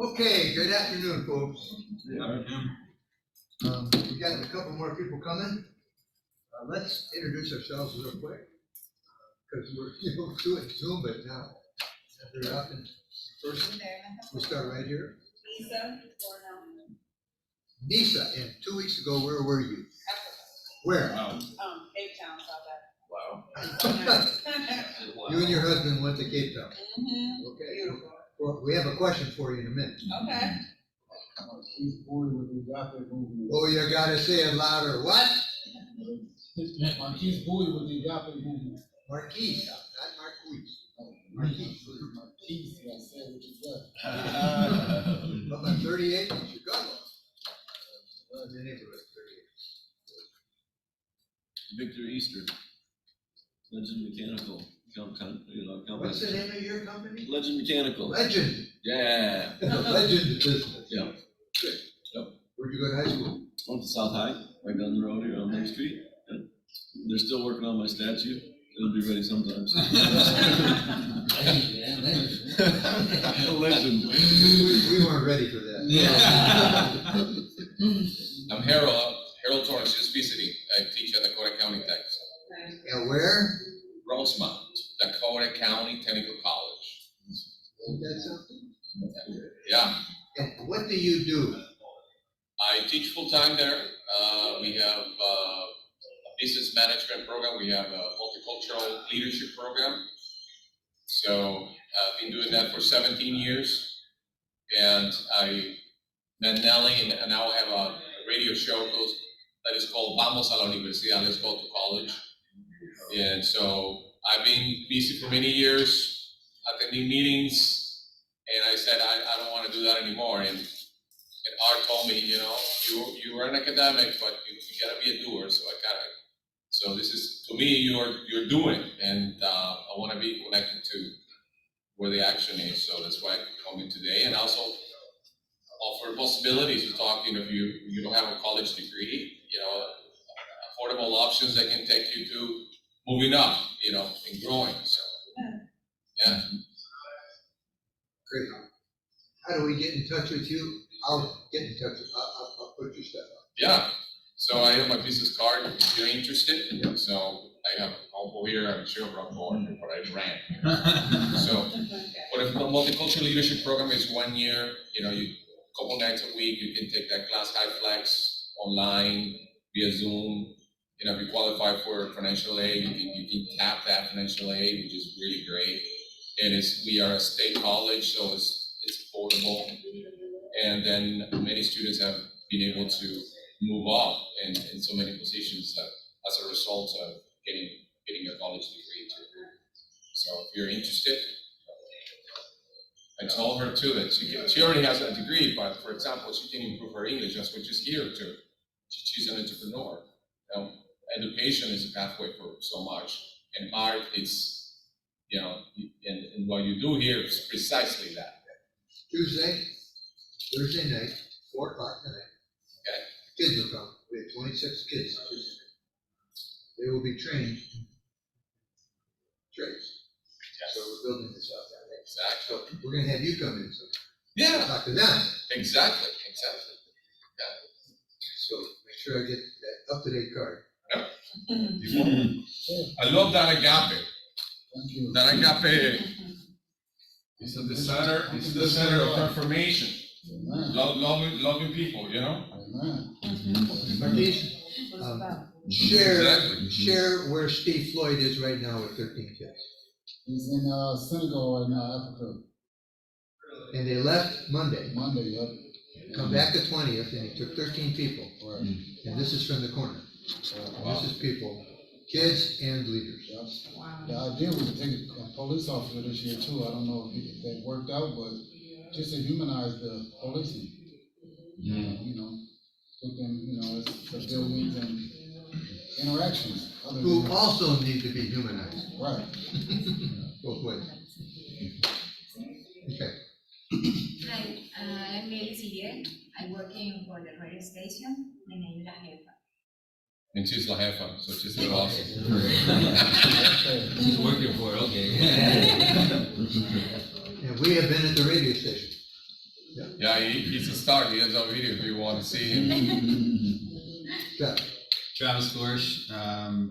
Okay, good afternoon, folks. We got a couple more people coming. Let's introduce ourselves real quick, because we're doing Zoom, but now very often in person. We'll start right here. Nisa, and 2 weeks ago, where were you? Where? Cape Town, South Wow. You and your husband went to Cape Town. Okay. Beautiful. Well, we have a question for you in a minute. Okay. Oh, you gotta say it louder. What? Marquise Bowie with the Agape movement. Marquise, not Marquise. Marquise. Marquise, I said what you said. Up on 38 in Chicago. Well, the neighborhood, 38. Victor Easter, Legend Mechanical, What's the name of your company? Legend Mechanical. Legend. Yeah. Legend business. Yeah. Good. Yep. Where'd you go to high school? Went to South High, right down the road here on Main Street. Yeah. They're still working on my statue. It'll be ready sometime soon. Legend. We weren't ready for that. Yeah. I'm Harold Torres, just visiting. I teach at Dakota County Tech. And where? Rosemount, Dakota County Technical College. Isn't that something? Yeah, And what do you do? I teach full-time there. We have a business management program. We have a multicultural leadership program. So I've been doing that for 17 years. And I met Nelly, and now I have a radio show that is called Vamos a la Universidad, Let's Go to College. And so I've been busy for many years, attending meetings, and I said, I don't want to do that anymore. And Art told me, you are an academic, but you gotta be a doer. So this is, to me, you're doing, and I want to be connected to where the action is. So that's why I'm coming today, and also offer possibilities to talk. If you don't have a college degree, affordable options that can take you to moving up, and growing. So yeah. Great. How do we get in touch with you? I'll get in touch with you. I'll put your stuff up. Yeah, so I have my business card if you're interested. Yep. So I have over here, I'm sure I'm born, but I ran. So, but if the multicultural leadership program is 1 year, you couple nights a week, you can take that class high flex online via Zoom. If you qualify for financial aid, you can tap that financial aid, which is really great. And we are a state college, so it's affordable. And then many students have been able to move up in so many positions as a result of getting a college degree too. So if you're interested, I told her too that she already has a degree, but for example, she can improve her English. That's what she's here to. She's an entrepreneur. Education is a pathway for so much, and art is, and what you do here is precisely that. Thursday night, 4 o'clock tonight. Okay. Kids will come. We have 26 kids. They will be trained in trades. Yes. So we're building this up. Exactly. So we're going to have you come in. So Yeah. talk to them. Exactly. So make sure I get that up-to-date card. I love that agape. Thank you. That agape is the center. It's the center of reformation. Amen. Loving people. Amen. Marquise, What's about? Exactly. share where Steve Floyd is right now with 13 kids. He's in Senegal right now, Africa. And they left Monday, Monday, yep. come back the 20th, and he took 13 people. Right. And this is from the corner. Wow. This is people, kids and leaders. Yep. Wow. The idea was to take a police officer this year too. I don't know if that worked out, but just to humanize the policing. Put them, the buildings and interactions. Who also need to be humanized, Right. both ways. Okay. Hi, I'm Lily Siguel. I'm working for the radio station. My name is La Jefa. And she's La Jefa, so she's real awesome. He's working for it, okay. And we have been at the radio station. Yeah. Yeah, he's a star. He has a video if you want to see him. Yeah. Travis Gorsh,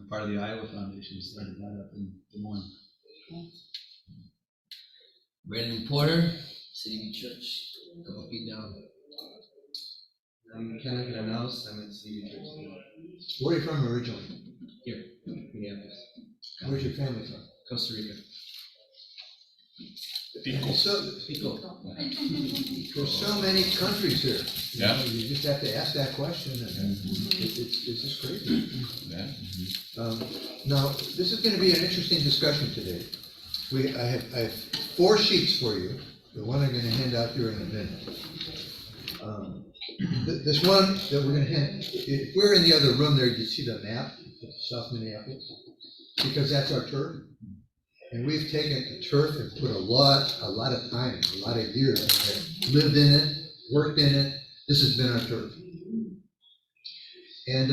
part of the Iowa Foundation, started that up in Des Moines. Brandon Porter, City View Church, a couple feet down. I'm Kenneth Granados, I'm at City View Church as well. Where are you from originally? Here, Minneapolis, Where's your family from? Costa Rica. So, Pico. there's so many countries here. You Yeah. know, you just have to ask that question, and it's just crazy. Yeah. Now, this is gonna be an interesting discussion today. I have 4 sheets for you, the one I'm gonna hand out here in a minute. This one that we're gonna hand, if we're in the other room there, you see the map of South Minneapolis, because that's our turf. And we've taken the turf and put a lot of time, a lot of years, lived in it, worked in it. This has been our turf. And,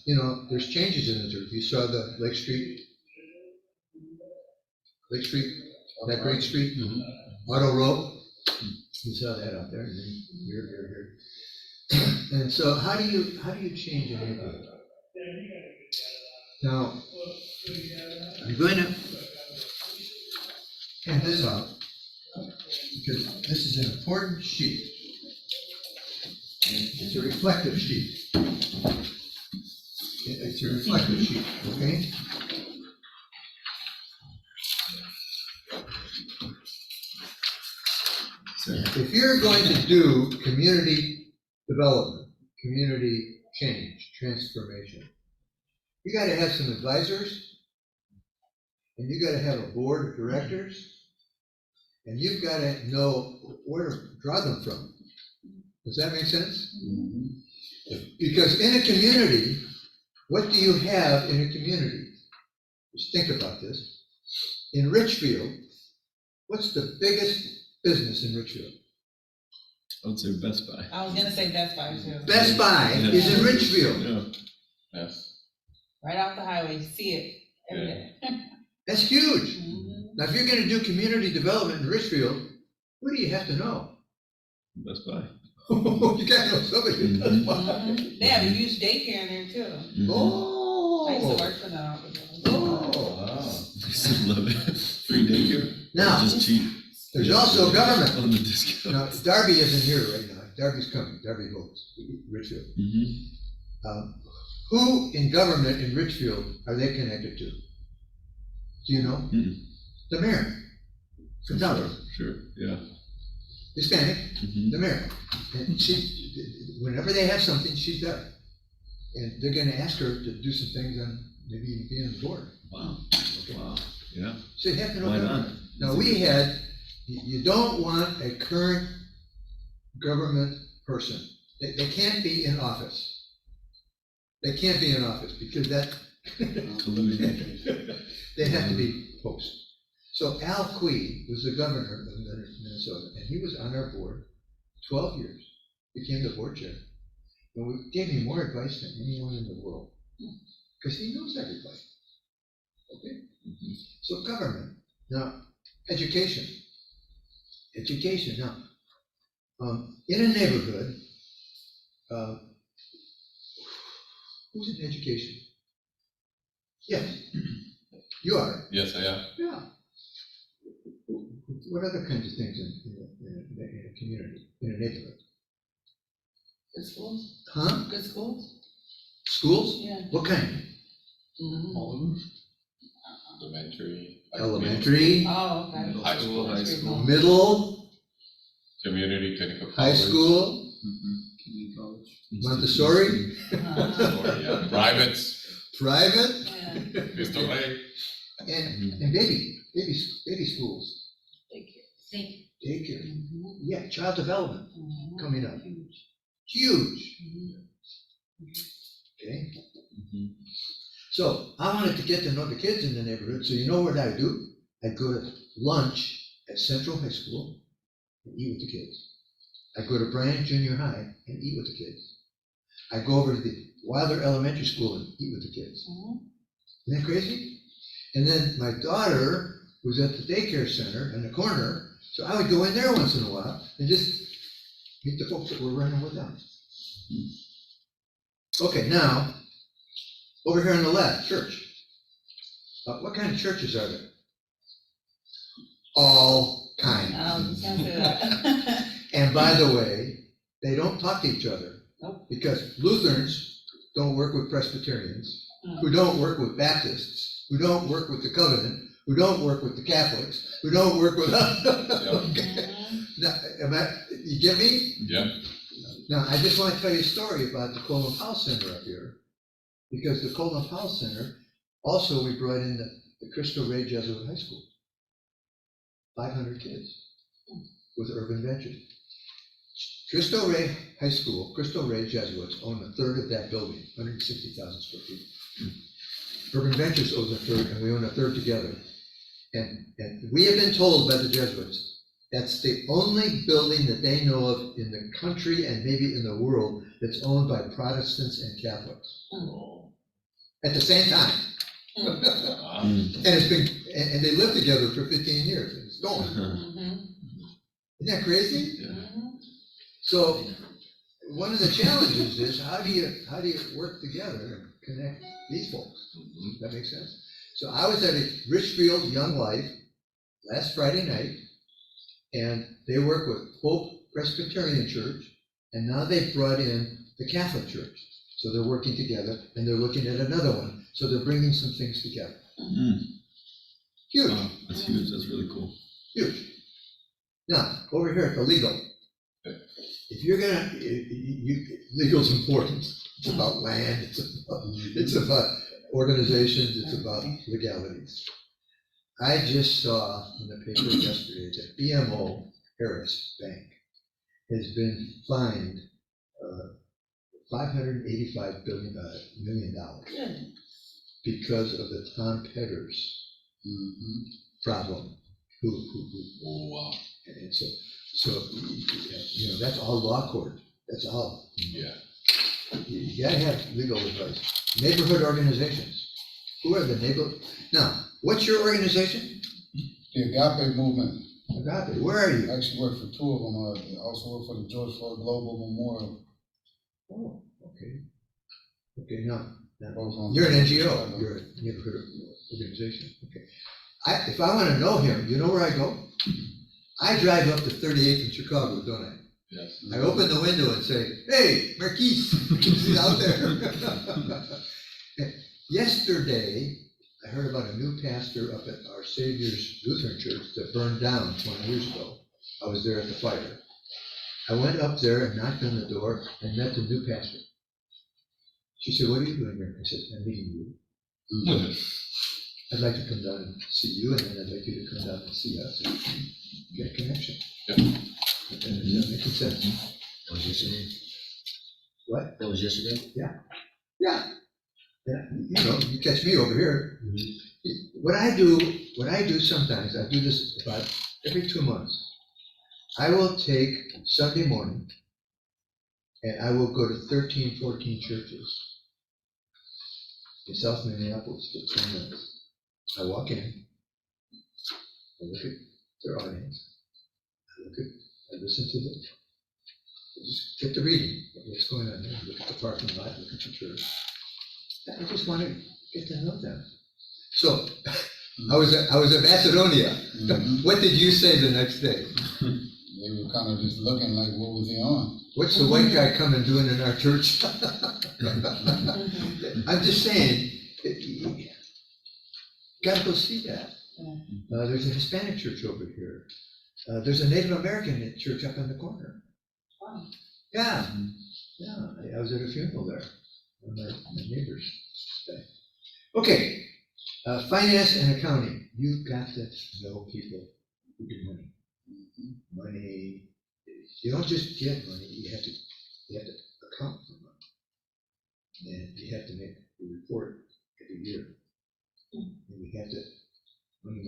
you know, there's changes in the turf. You saw the Lake Street, that great street, Auto Row. You saw that out there, and then here. And so how do you change a neighborhood? Now, I'm going to hand this out, because this is an important sheet. And it's a reflective sheet. It's a reflective sheet, okay? If you're going to do community development, community change, transformation, you gotta have some advisors, and you gotta have a board of directors, and you've gotta know where to draw them from. Does that make sense? Because in a community, what do you have in a community? Just think about this. In Richfield, what's the biggest business in Richfield? I would say Best Buy. I was gonna say Best Buy too. Best Buy is in Richfield. Yeah. Yes. Right off the highway, you see it every day. That's huge. Mhm. Now, if you're gonna do community development in Richfield, what do you have to know? Best Buy. You gotta know somebody who does buy. Mhm. They have a huge daycare in there too. Oh. I used to work for them. Oh. I still love it. Free daycare. Now, Just cheap. there's also government. On the discount. Now, Darby isn't here right now. Darby's coming. Darby votes, Richfield. Who in government in Richfield are they connected to? Do you know? Mm-mm. The mayor. Gonzalez, Sure, yeah. Hispanic, Mhm. the mayor. And she, whenever they have something, she's there. And they're gonna ask her to do some things on, maybe even be on the board. Wow, Okay. wow, yeah. So you have to know Why not? government. Now, we had, you don't want a current government person. They can't be in office. They can't be in office because that, Collusion. they have to be post. So Al Quee was the governor of Minnesota, and he was on our board 12 years, became the board chair. And we gave him more advice than anyone in the world, because he knows everybody. Okay? So government, now, education. Education, now, in a neighborhood, who's in education? Yes, you are. Yes, I am. Yeah. What other kinds of things in a community, in a neighborhood? Good schools? Huh? Good schools? Schools? Yeah. What kind? Mhm. Elementary. Elementary, Oh, okay. High school, high school. middle, Community, technical high college. school, Community college. Montessori, Uh-huh. Or, yeah, private, private, Yeah. Cristo Rey. and baby schools, Thank daycare. Mhm. Yeah, child development Mhm. coming up, Huge. huge, Mhm. okay? Mhm. So I wanted to get to know the kids in the neighborhood, so you know what I do? I'd go to lunch at Central High School and eat with the kids. I go to Bryant Junior High and eat with the kids. I go over to the Wilder Elementary School and eat with the kids. Mhm. Isn't that crazy? And then my daughter was at the daycare center in the corner, so I would go in there once in a while and just meet the folks that we're running with them. Okay, now, over here on the left, church. What kind of churches are there? All kinds. Just gonna say that. And by the way, they don't talk to each other. Nope. Because Lutherans don't work with Presbyterians, who don't work with Baptists, who don't work with the Covenant, who don't work with the Catholics, who don't work with us. Okay. Now, you get me? Yeah. Now, I just want to tell you a story about the Coleman Powell Center up here, because the Coleman Powell Center, also we brought in the Cristo Rey Jesuit High School. 500 kids with urban ventures. Cristo Rey High School, Cristo Rey Jesuits own a third of that building, 160,000 square feet. Urban Ventures owns a third, and we own a third together. And we have been told by the Jesuits, that's the only building that they know of in the country and maybe in the world that's owned by Protestants and Catholics at the same time. And it's been, and they lived together for 15 years, and it's going. Isn't that crazy? So one of the challenges is how do you work together and connect these folks? That makes sense. So I was at a Richfield Young Life last Friday night, and they work with Hope Presbyterian Church, and now they've brought in the Catholic Church. So they're working together, and they're looking at another one. So they're bringing some things together. Huge. Wow, that's huge, that's really cool. Huge. Now, over here at the legal. If you're gonna, legal's important. It's about land, it's about organizations, it's about legalities. I just saw in the paper yesterday that BMO Harris Bank has been fined $585 million because of the Tom Petters problem. Oh, wow. And so, you know, that's all law court. That's all. Yeah. You gotta have legal advice. Neighborhood organizations. Who are the neighbor? Now, what's your organization? The Agape Movement. Agape. Where are you? I actually work for two of them. I also work for the George Floyd Global Memorial. Oh, okay. Okay, now Both on- you're an NGO. You're a neighborhood organization. Okay. If I want to know him, you know where I go? I drive up to 38th in Chicago, don't I? Yes. I open the window and say, "Hey, Marquise, he's out there." Yesterday, I heard about a new pastor up at Our Savior's Lutheran Church that burned down 20 years ago. I was there at the fire. I went up there and knocked on the door and met the new pastor. She said, "What are you doing here?" I said, "I'm meeting you. I'd like to come down and see you, and then I'd like you to come down and see us and get a connection." Yep. Is that making sense? That was yesterday. What? That was yesterday. Yeah. You know, you catch me over here. What I do sometimes, I do this about every 2 months. I will take Sunday morning and I will go to 13, 14 churches in South Minneapolis for 10 minutes. I walk in, I look at their audience, I listen to them, I just get the reading of what's going on there, look at the parking lot, look at the church. I just want to get to know them. So I was at Macedonia. What did you say the next day? They were kind of just looking like, what was he on? What's the white guy coming doing in our church? I'm just saying, you gotta go see that. There's a Hispanic church over here. There's a Native American church up in the corner. Wow. Yeah. I was at a funeral there. One of my neighbors. Okay, finance and accounting. You've got to know people who do money. Money. You don't just get money. You have to account for money, and you have to make a report every year. And you have to money,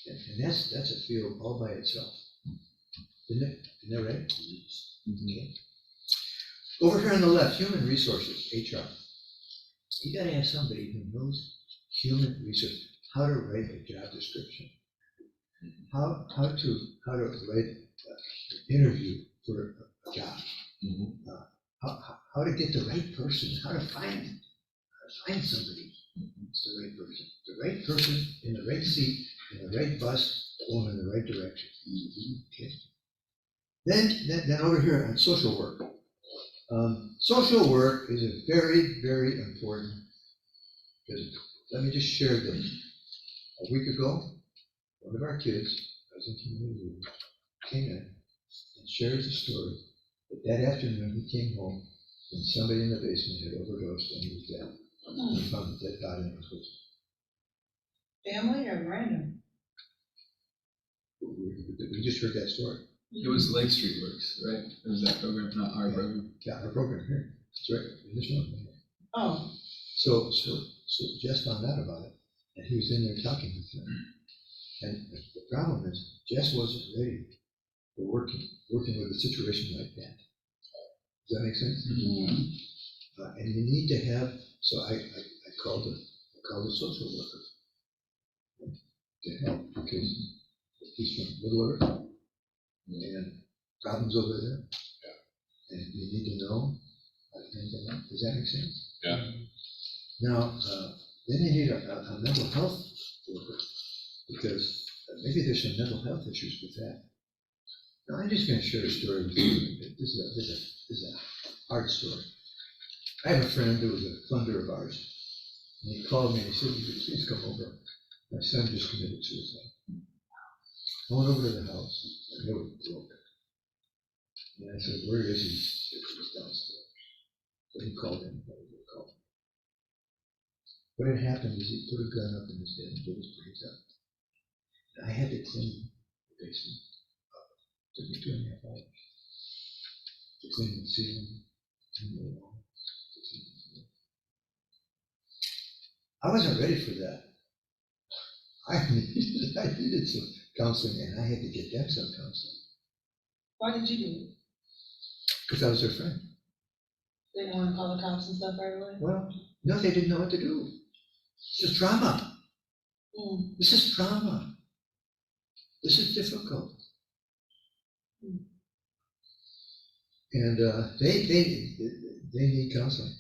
and that's a field all by itself, isn't it? Isn't that right? Okay. Over here on the left, human resources, HR. You gotta have somebody who knows human resources, how to write a job description, how to write an interview for a job. How to get the right person, how to find somebody who's the right person. The right person in the right seat, in the right bus, going in the right direction. Okay. Then over here on social work. Social work is a very, very important business. Let me just share this. A week ago, one of our kids, I was in community, came in and shared the story that afternoon he came home and somebody in the basement had overdosed and he was dead. He found the dead body in his basement. Family or random? We just heard that story. It was Lake Street Works, right? It was that program, not our program. Yeah, our program here. That's right. In this one. Oh, So Jess found out about it, and he was in there talking with them. And the problem is, Jess wasn't ready for working with a situation like that. Does that make sense? And you need to have. So I called the social worker to help because he's from Middle Earth and problems over there. And you need to know how to handle that. Does that make sense? Yeah. Now, then you need a mental health worker because maybe there's some mental health issues with that. Now, I'm just going to share a story with you. This is a hard story. I have a friend who was a funder of ours, and he called me and he said, "Would you please come over? My son just committed suicide." I went over to the house, and they were broke. And I said, "Where is he?" He was downstairs. So he called in. What had happened is he put a gun up in his head and put his brains out. And I had to clean the basement up. It took me 2.5 hours to clean the ceiling, clean the wall. I wasn't ready for that. I needed some counseling, and I had to get them some counseling. why did you do it? Because I was their friend. They didn't want to call the cops and stuff right away? Well, no, they didn't know what to do. This is trauma. This is trauma. This is difficult. And they need counseling.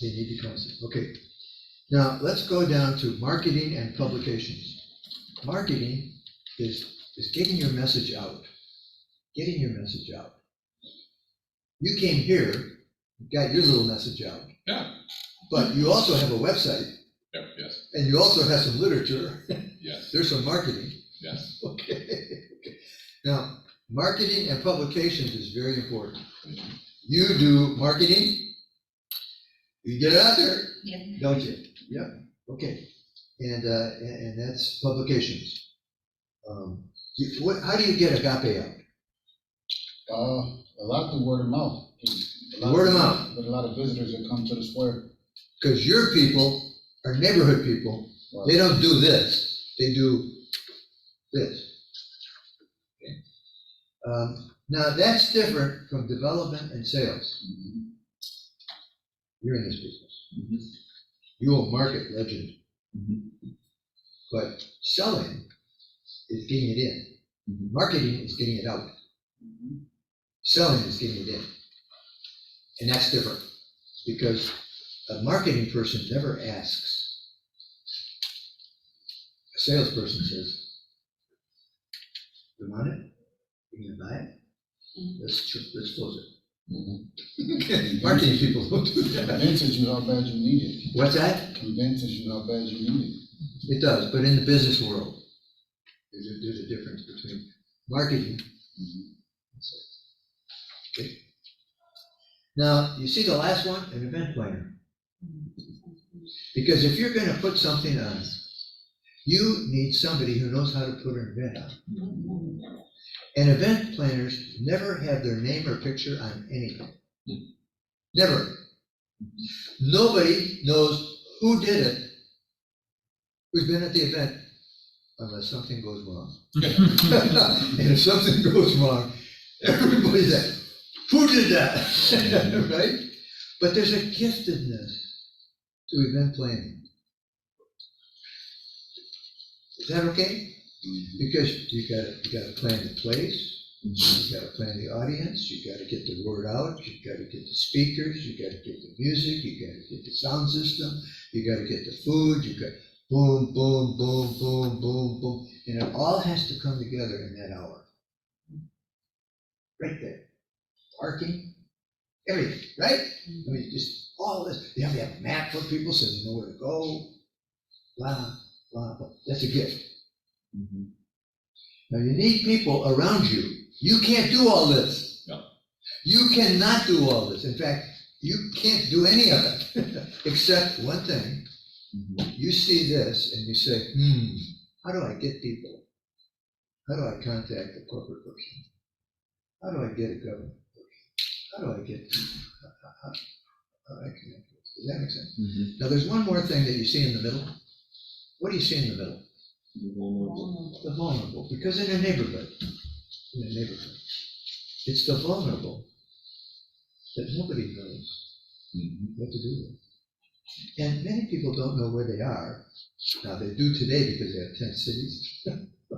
They need the counseling. Okay. Now let's go down to marketing and publications. Marketing is getting your message out. Getting your message out. You came here, got your little message out. Yeah. But you also have a website. Yep, yes, And you also have some literature. yes, There's some marketing. yes. Okay. Now, marketing and publications is very important. You do marketing, you get it out there, Yeah. don't you? Yep. Okay. And that's publications. How do you get Agape out? A lot through word of mouth. Word of mouth. But a lot of visitors that come to the square. Because your people are neighborhood people. Right. They don't do this. They do this. Okay. Now that's different from development and sales. You're in this business. You will market legend. But selling is getting it in. Marketing is getting it out. Selling is getting it in. And that's different because a marketing person never asks. A salesperson says, "You want it? You gonna buy it? Let's close it." Marketing people don't do that. Convinces you how bad you need it. What's that? Convinces you how bad you need it. It does, but in the business world, there's a difference between marketing and sales. Okay. Now, you see the last one, an event planner. Because if you're going to put something on, you need somebody who knows how to put an event on. And event planners never have their name or picture on anything. Never. Nobody knows who did it, who's been at the event, unless something goes wrong. And if something goes wrong, everybody's like, "Who did that?" Right? But there's a giftedness to event planning. Is that okay? Because you got to plan the place, You gotta plan the audience, you gotta get the word out, you gotta get the speakers, you gotta get the music, you gotta get the sound system, you gotta get the food, you got boom, boom, boom, boom, boom, boom, and it all has to come together in that hour. Right there. Parking, everything, right? I mean, just all this, you have to have a map for people so they know where to go, blah, blah, blah. That's a gift. Now you need people around you. You can't do all this. No. You cannot do all this. In fact, you can't do any of it, except one thing. You see this and you say, how do I get people? How do I contact the corporate person? How do I get a government person? How do I get people? How do I connect with? Does that make sense? Now there's one more thing that you see in the middle. What do you see in the middle? The vulnerable. Because in a neighborhood, it's the vulnerable that nobody knows what to do with. And many people don't know where they are. Now they do today because they have 10 cities.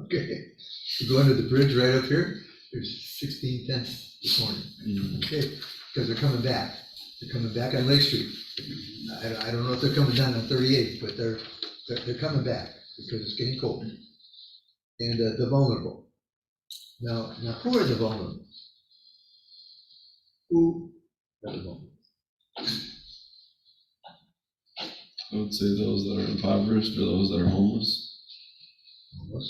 Okay. You go under the bridge right up here, there's 16 tents this morning. Okay. Because they're coming back. They're coming back on Lake Street. I don't know if they're coming down on 38th, but they're coming back because it's getting cold. And the vulnerable. Now, who are the vulnerable? Who are the vulnerable? I would say those that are impoverished or those that are homeless. Homeless.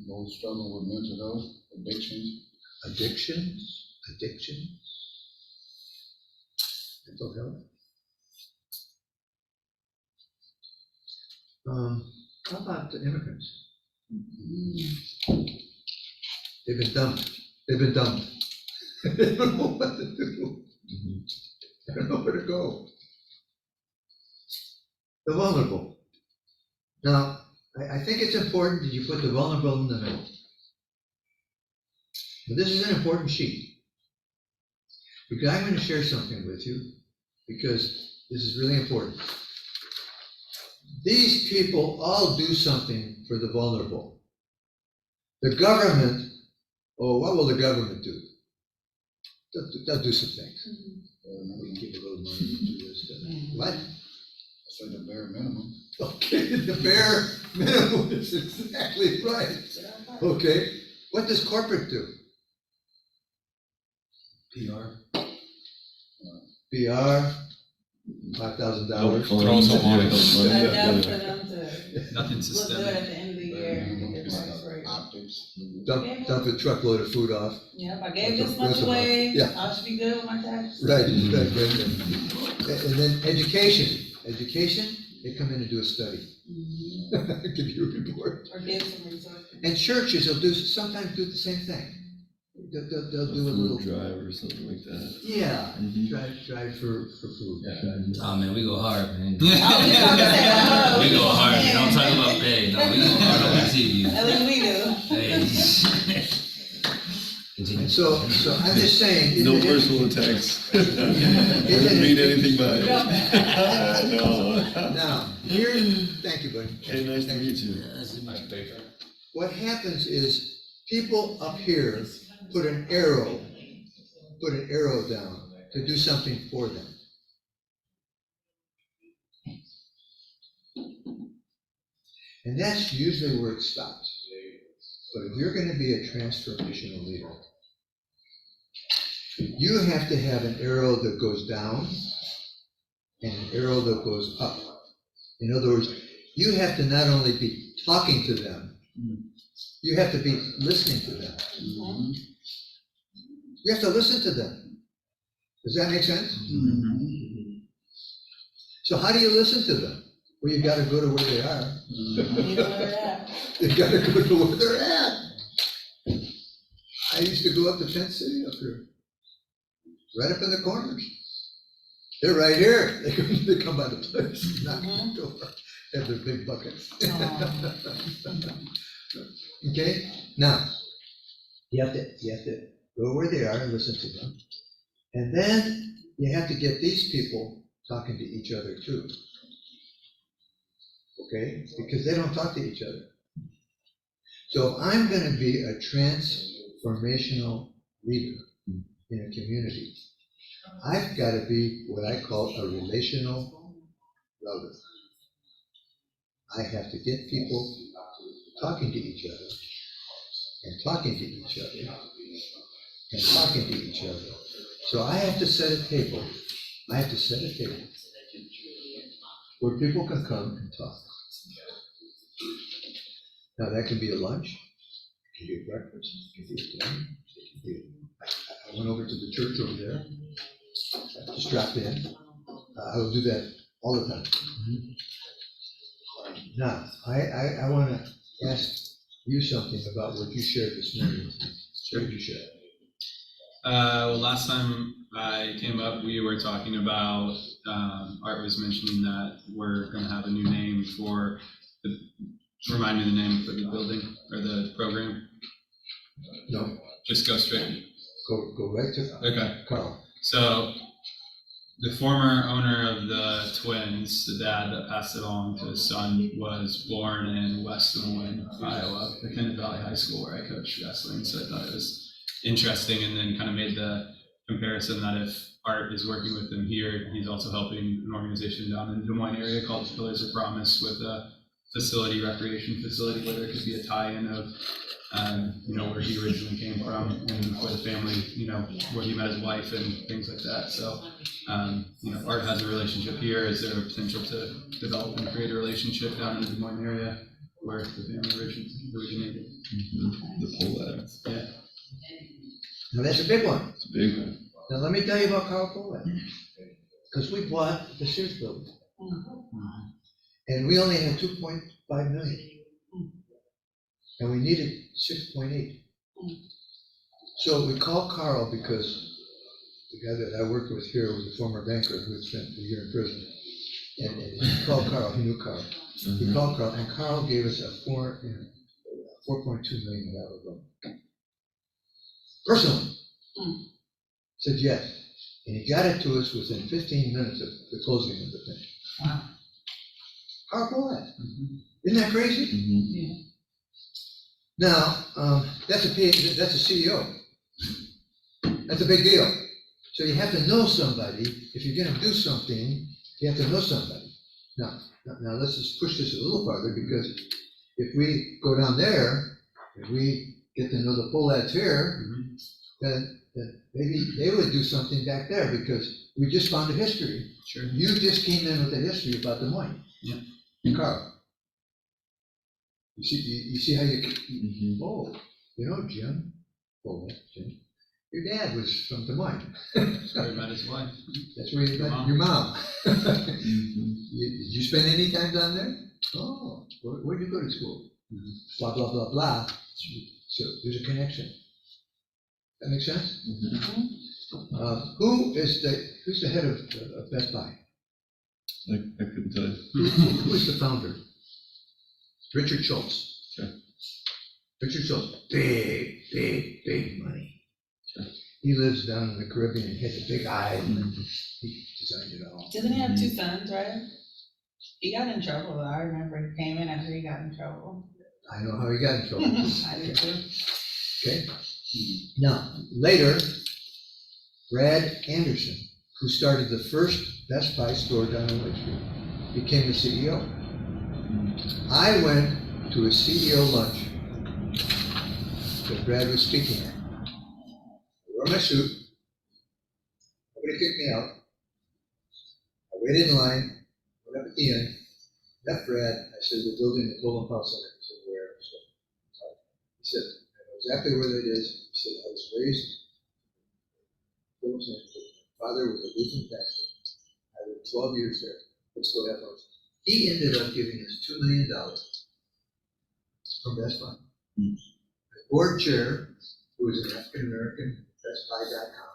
Those struggling with mental health, addictions. Addiction. Mental health. How about the immigrants? They've been dumped. They don't know what to do. They don't know where to go. The vulnerable. Now, I think it's important that you put the vulnerable in the middle. But this is an important sheet. Because I'm going to share something with you, because this is really important. These people all do something for the vulnerable. The government, what will the government do? They'll do some things. We give a little money to do this. What? I said the bare minimum. Okay, the bare minimum is exactly right. Okay, what does corporate do? PR. PR, $5,000. Throw some money. Enough for them to Nothing look good systemic. at the end of the year and get their price right. Optics. Dump a truckload of food off. Yep, I gave this much away, I should be good with my taxes. Right. And then education, they come in and do a study. Give you a report. Or give some resources. And churches will sometimes do the same thing. They'll do a little. Food drive or something like that. Yeah, drive for food. Oh man, we go hard, man. We go hard, man. Don't talk about pay. No, we go hard on TV. At least we do. Hey. Continue. So I'm just saying. No personal attacks. I didn't mean anything by it. No. Now, thank you, buddy. Hey, nice to meet you. What happens is people up here put an arrow down to do something for them. And that's usually where it stops. But if you're going to be a transformational leader, you have to have an arrow that goes down and an arrow that goes up. In other words, you have to not only be talking to them, you have to be listening to them. You have to listen to them. Does that make sense? So how do you listen to them? Well, you got to go to where they are. You know where they're at. You got to go to where they're at. I used to go up to Tent City up here, right up in the corners. They're right here. They come by the place, knock on the door, have their big buckets. Okay. Now, you have to go where they are and listen to them, and then you have to get these people talking to each other too. Okay, because they don't talk to each other. So if I'm going to be a transformational formational leader in a community, I've got to be what I call a relational router. I have to get people talking to each other, and talking to each other, and talking to each other. So I have to set a table. I have to set a table where people can come and talk. Now that can be a lunch, it can be a breakfast, it can be a dinner, it can be. I went over to the church over there, just dropped in. I will do that all the time. Now, I want to ask you something about what you shared this morning. What did you share? Well, last time I came up, we were talking about, Art was mentioning that we're gonna have a new name for the, remind me the name for the building or the program. No, Just go straight. go right to Okay. Carl. So the former owner of the twins, the dad that passed it along to his son, was born in West Des Moines, Iowa, McKinnon Valley High School, where I coached wrestling. So I thought it was interesting, and then kind of made the comparison that if Art is working with them here, he's also helping an organization down in the Des Moines area called Pillars of Promise with a recreation facility, where there could be a tie-in of where he originally came from and where the family, where he met his wife and things like that. So, Art has a relationship here. Is there a potential to develop and create a relationship down in the Des Moines area where the family originated? The pole ads. Yeah. Now that's a big one. It's a big one. Now let me tell you about Carl Polat. Because we bought the Sears building. And we only had 2.5 million. And we needed 6.8. So we called Carl because the guy that I worked with here was a former banker who had spent a year in prison. And he called Carl, he knew Carl. He called Carl, and Carl gave us a $4.2 million loan. Personally. Said yes. And he got it to us within 15 minutes of the closing of the thing. Wow. Carl Polat. Isn't that crazy? Yeah. Now, that's a CEO. That's a big deal. So you have to know somebody. If you're going to do something, you have to know somebody. Now let's just push this a little farther, because if we go down there and we get to know the Polats here, then maybe they would do something back there, because we just found a history. Sure. You just came in with a history about Des Moines. Yeah. Carl. You see how you, oh, Jim, Jim, your dad was from Des Moines. That's where he met his wife. That's where you met your mom. Did you spend any time down there? Oh, where'd you go to school? Blah, blah, blah, blah. So there's a connection. That makes sense? Who's the head of Best Buy? I couldn't tell you. Who is the founder? Richard Schultz. Sure. Richard Schultz, big money. Sure. He lives down in the Caribbean. He has a big island. He designed it all. Doesn't he have two sons, right? He got in trouble. I remember he came in after he got in trouble. I know how he got in trouble. I do too. Okay. Now, later, Brad Anderson, who started the first Best Buy store down in Lake Street, became the CEO. I went to a CEO lunch that Brad was speaking at. I wore my suit. Nobody kicked me out. I waited in line, went up at the end, met Brad. I said, we're building the Golden Pulse Center. He said, where? He said, I know exactly where that is. He said, I was raised in Phillips. My father was a Lutheran pastor. I lived 12 years there. Let's go have lunch. He ended up giving us $2 million from Best Buy. The board chair, who was an African American, BestBuy.com,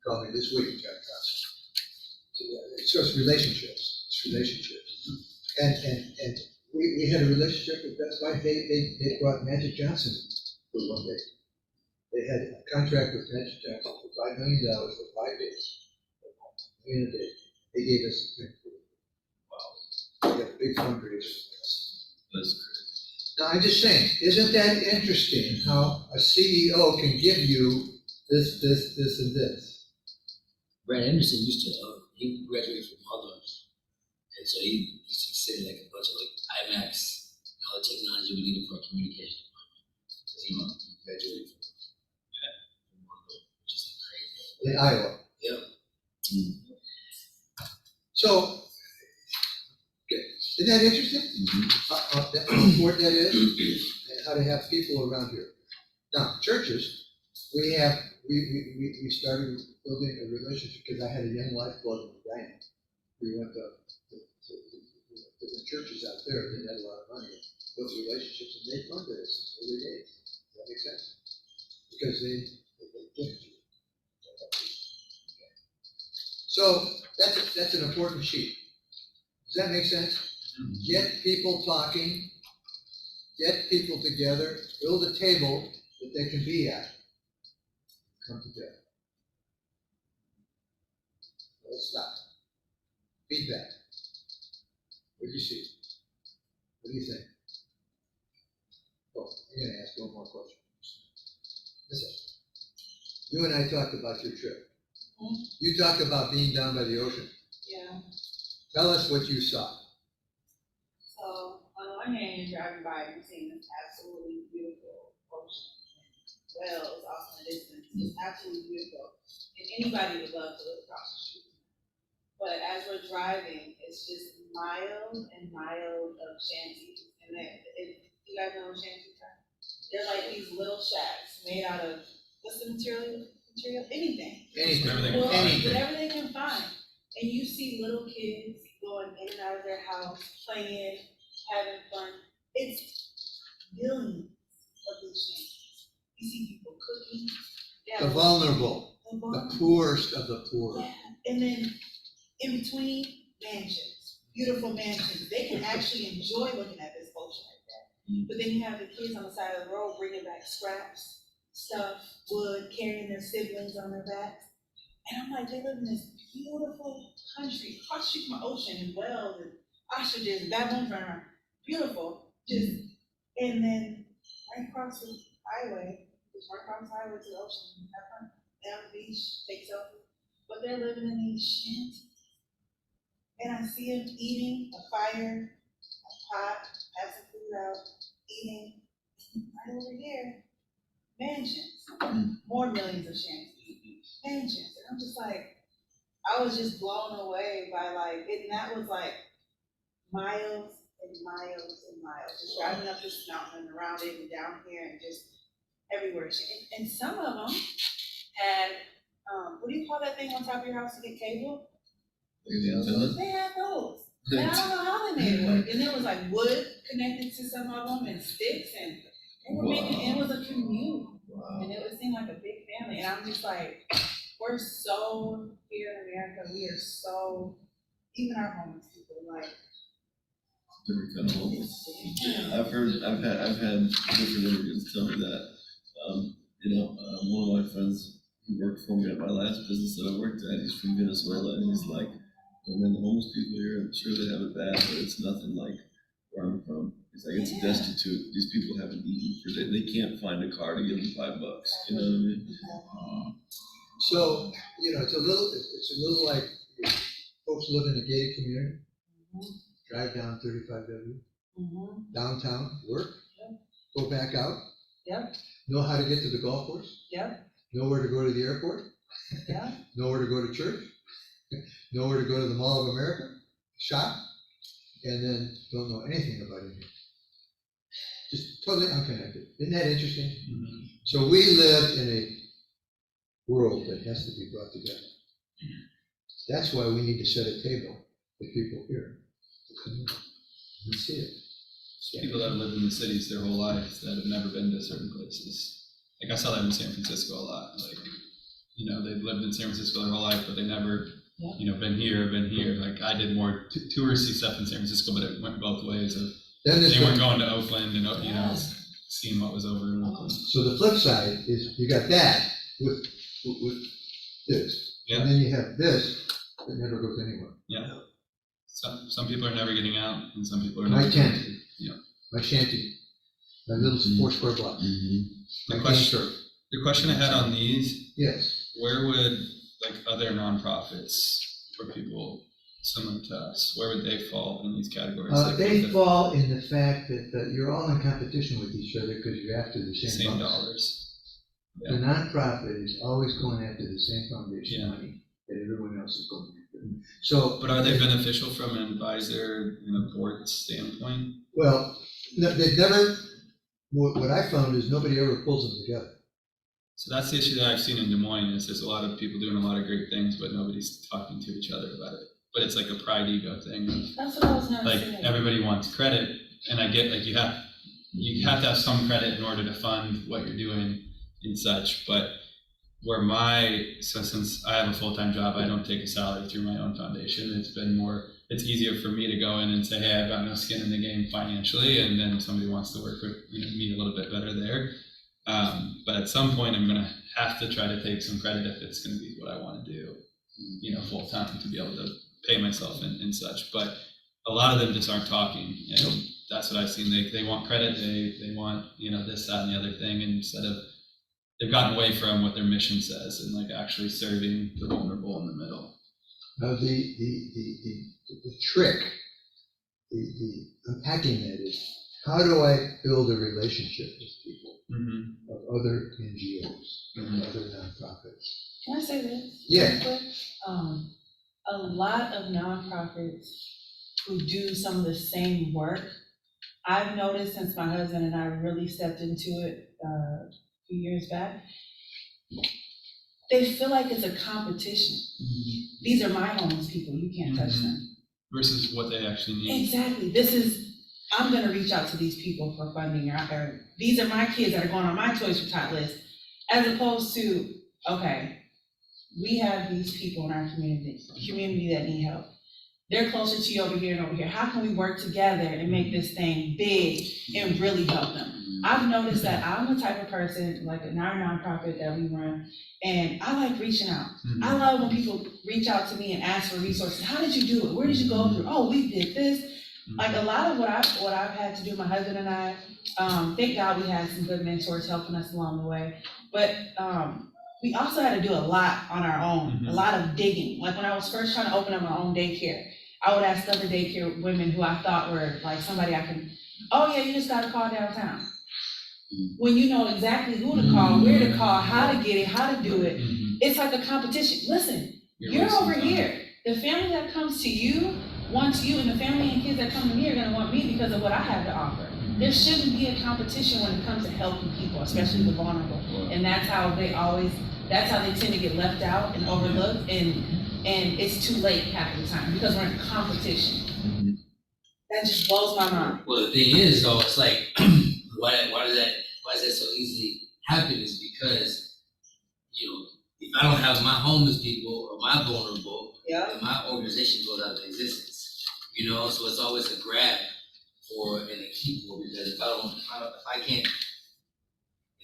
called me this week, John Thompson. So it's relationships. It's relationships. And we had a relationship with Best Buy. They brought Magic Johnson for one day. They had a contract with Magic Johnson for $5 million for 5 days. $1 million a day. They gave us. Wow. We got a big fundraiser. That's crazy. Now, I'm just saying, isn't that interesting how a CEO can give you this, and this? Brad Anderson used to, he graduated from Harvard, and so he used to say like a bunch of like IMAX, and all the technology we needed for our communication department. Because he graduated from Harvard, which is like crazy. In Iowa. Yep. So, okay, isn't that interesting? How important that is, and how to have people around here. Now, churches, we started building a relationship because I had a young life club in Diane. We went to different churches out there that had a lot of money, built relationships, and they funded us in the early days. Does that make sense? Because they gifted you. So that's an important sheet. Does that make sense? Get people talking, get people together, build a table that they can be at. Come together. Let's stop. Feedback. What do you see? What do you think? Oh, I'm gonna ask one more question. Listen, you and I talked about your trip. You talked about being down by the ocean. Yeah. Tell us what you saw. So on the one hand, you're driving by and you're seeing this absolutely beautiful ocean. Wells off in the distance. It's absolutely beautiful. And anybody would love to live across the street. But as we're driving, it's just miles and miles of shanties. And you guys know what shanties are? They're like these little shacks made out of, what's the material? Anything. Whatever they can find. And you see little kids going in and out of their house, playing, having fun. It's millions of these shanties. You see people cooking. The vulnerable, the poorest of the poor. Yeah. And then in between, mansions, beautiful mansions. They can actually enjoy looking at this ocean like that. But then you have the kids on the side of the road bringing back scraps, stuff, wood, carrying their siblings on their backs. And I'm like, they live in this beautiful country, across the street from the ocean, and wells, and ostriches, and baboons running around. Beautiful. And then right across the highway, just right across the highway to the ocean, have fun. Down the beach, take selfies. But they're living in these shanties. And I see them eating a fire, a pot, have some food out, eating. Right over here, mansions, more millions of shanties. Mansions. And I'm just like, I was just blown away by like, and that was like miles and miles and miles, just driving up this mountain and around it and down here and just everywhere. And some of them had, what do you call that thing on top of your house to get cable? They had those. And I don't know how they made it work. And there was like wood connected to some of them and sticks, and they were making, and it was a commute. And it would seem like a big family. And I'm just like, we're so, here in America, we are so, even our homeless people, like. Different kind of homeless. I've had different immigrants tell me that. One of my friends who worked for me at my last business that I worked at, he's from Venezuela, and he's like, oh man, the homeless people here, I'm sure they have it bad, but it's nothing like where I'm from. He's like, it's destitute. These people haven't eaten for days. They can't find a car to give them $5. You know what I mean? So, it's a little like folks live in a gated community, drive down 35W, downtown, work, go back out, know how to get to the golf course, know where to go to the airport, know where to go to church, know where to go to the Mall of America, shop, and then don't know anything about anything. Just totally unconnected. Isn't that interesting? So we live in a world that has to be brought together. That's why we need to set a table for people here to come in and see it. People that have lived in the cities their whole lives that have never been to certain places. Like I saw that in San Francisco a lot. Like, they've lived in San Francisco their whole life, but they never, been here. Like I did more touristy stuff in San Francisco, but it went both ways. They weren't going to Oakland and, seeing what was over in Oakland. So the flip side is you got that with this. And then you have this that never goes anywhere. Yeah. Some people are never getting out, and some people are My never. tent, Yeah. my shanty, that little 4 square block. The question I had on these, Yes, where would like other nonprofits or people similar to us, where would they fall in these categories? Like, they with fall in the fact that you're all in competition with each other because you're after the the same same bucks. dollars. The nonprofit is always going after the same foundation Yeah. money that everyone else is going after. So, But are they beneficial from an advisor, board standpoint? well, no, they've never, what I found is nobody ever pulls them together. So that's the issue that I've seen in Des Moines is there's a lot of people doing a lot of great things, but nobody's talking to each other about it. But it's like a pride ego thing. That's what I was gonna Like say. everybody wants credit, and I get like you have to have some credit in order to fund what you're doing and such. But since I have a full-time job, I don't take a salary through my own foundation. It's easier for me to go in and say, hey, I've got no skin in the game financially, and then somebody wants to work with me a little bit better there. But at some point, I'm going to have to try to take some credit if it's going to be what I want to do, full time to be able to pay myself and such. But a lot of them just aren't talking, and that's what I've seen. They want credit, they want this, that, and the other thing, and instead of they've gotten away from what their mission says and like actually serving the vulnerable in the middle. Now, the trick, the unpacking that is, how do I build a relationship with people of other NGOs, and other nonprofits? Can I say this? Yeah. real quick? A lot of nonprofits who do some of the same work, I've noticed since my husband and I really stepped into it a few years back, they feel like it's a competition. These are my homeless people, you can't touch them. Versus what they actually need. Exactly, I'm gonna reach out to these people for funding, or these are my kids that are going on my Toys for Tot list, as opposed to, okay, we have these people in our community that need help. They're closer to you over here and over here. How can we work together and make this thing big and really help them? I've noticed that I'm the type of person, like in our nonprofit that we run, and I like reaching out. I love when people reach out to me and ask for resources. How did you do it? Where did you go through? Oh, we did this. Like a lot of what I've had to do, my husband and I, thank God we had some good mentors helping us along the way. But we also had to do a lot on our own, a lot of digging. Like when I was first trying to open up my own daycare, I would ask other daycare women who I thought were like somebody I can, oh yeah, you just gotta call downtown. When you know exactly who to call, where to call, how to get it, how to do it, it's like a competition. Listen, you're over here. The family that comes to you wants you, and the family and kids that come to me are gonna want me because of what I have to offer. There shouldn't be a competition when it comes to helping people, especially the vulnerable. And that's how they tend to get left out and overlooked, and it's too late half of the time because we're in competition. That just blows my mind. Well, the thing is, though, it's like, why does that so easily happen is because, if I don't have my homeless people or my vulnerable, then my organization goes out of existence. So it's always a grab for and a keep for, because if I can't,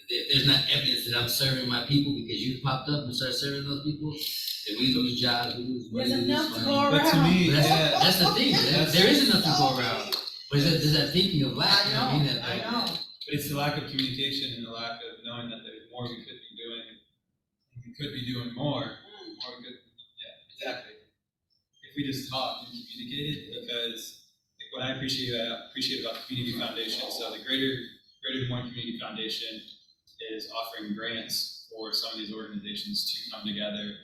if there's not evidence that I'm serving my people because you popped up and started serving those people, then we lose jobs, we lose money. There's enough to go But to around. me, That's the thing. There is enough to go around. But there's that thinking of lack. I know. But it's the lack of communication and the lack of knowing that there's more we could be doing. We could be doing more. Exactly. If we just talk and communicate it, because what I appreciate about the Community Foundation, so the Greater Des Moines Community Foundation is offering grants for some of these organizations to come together,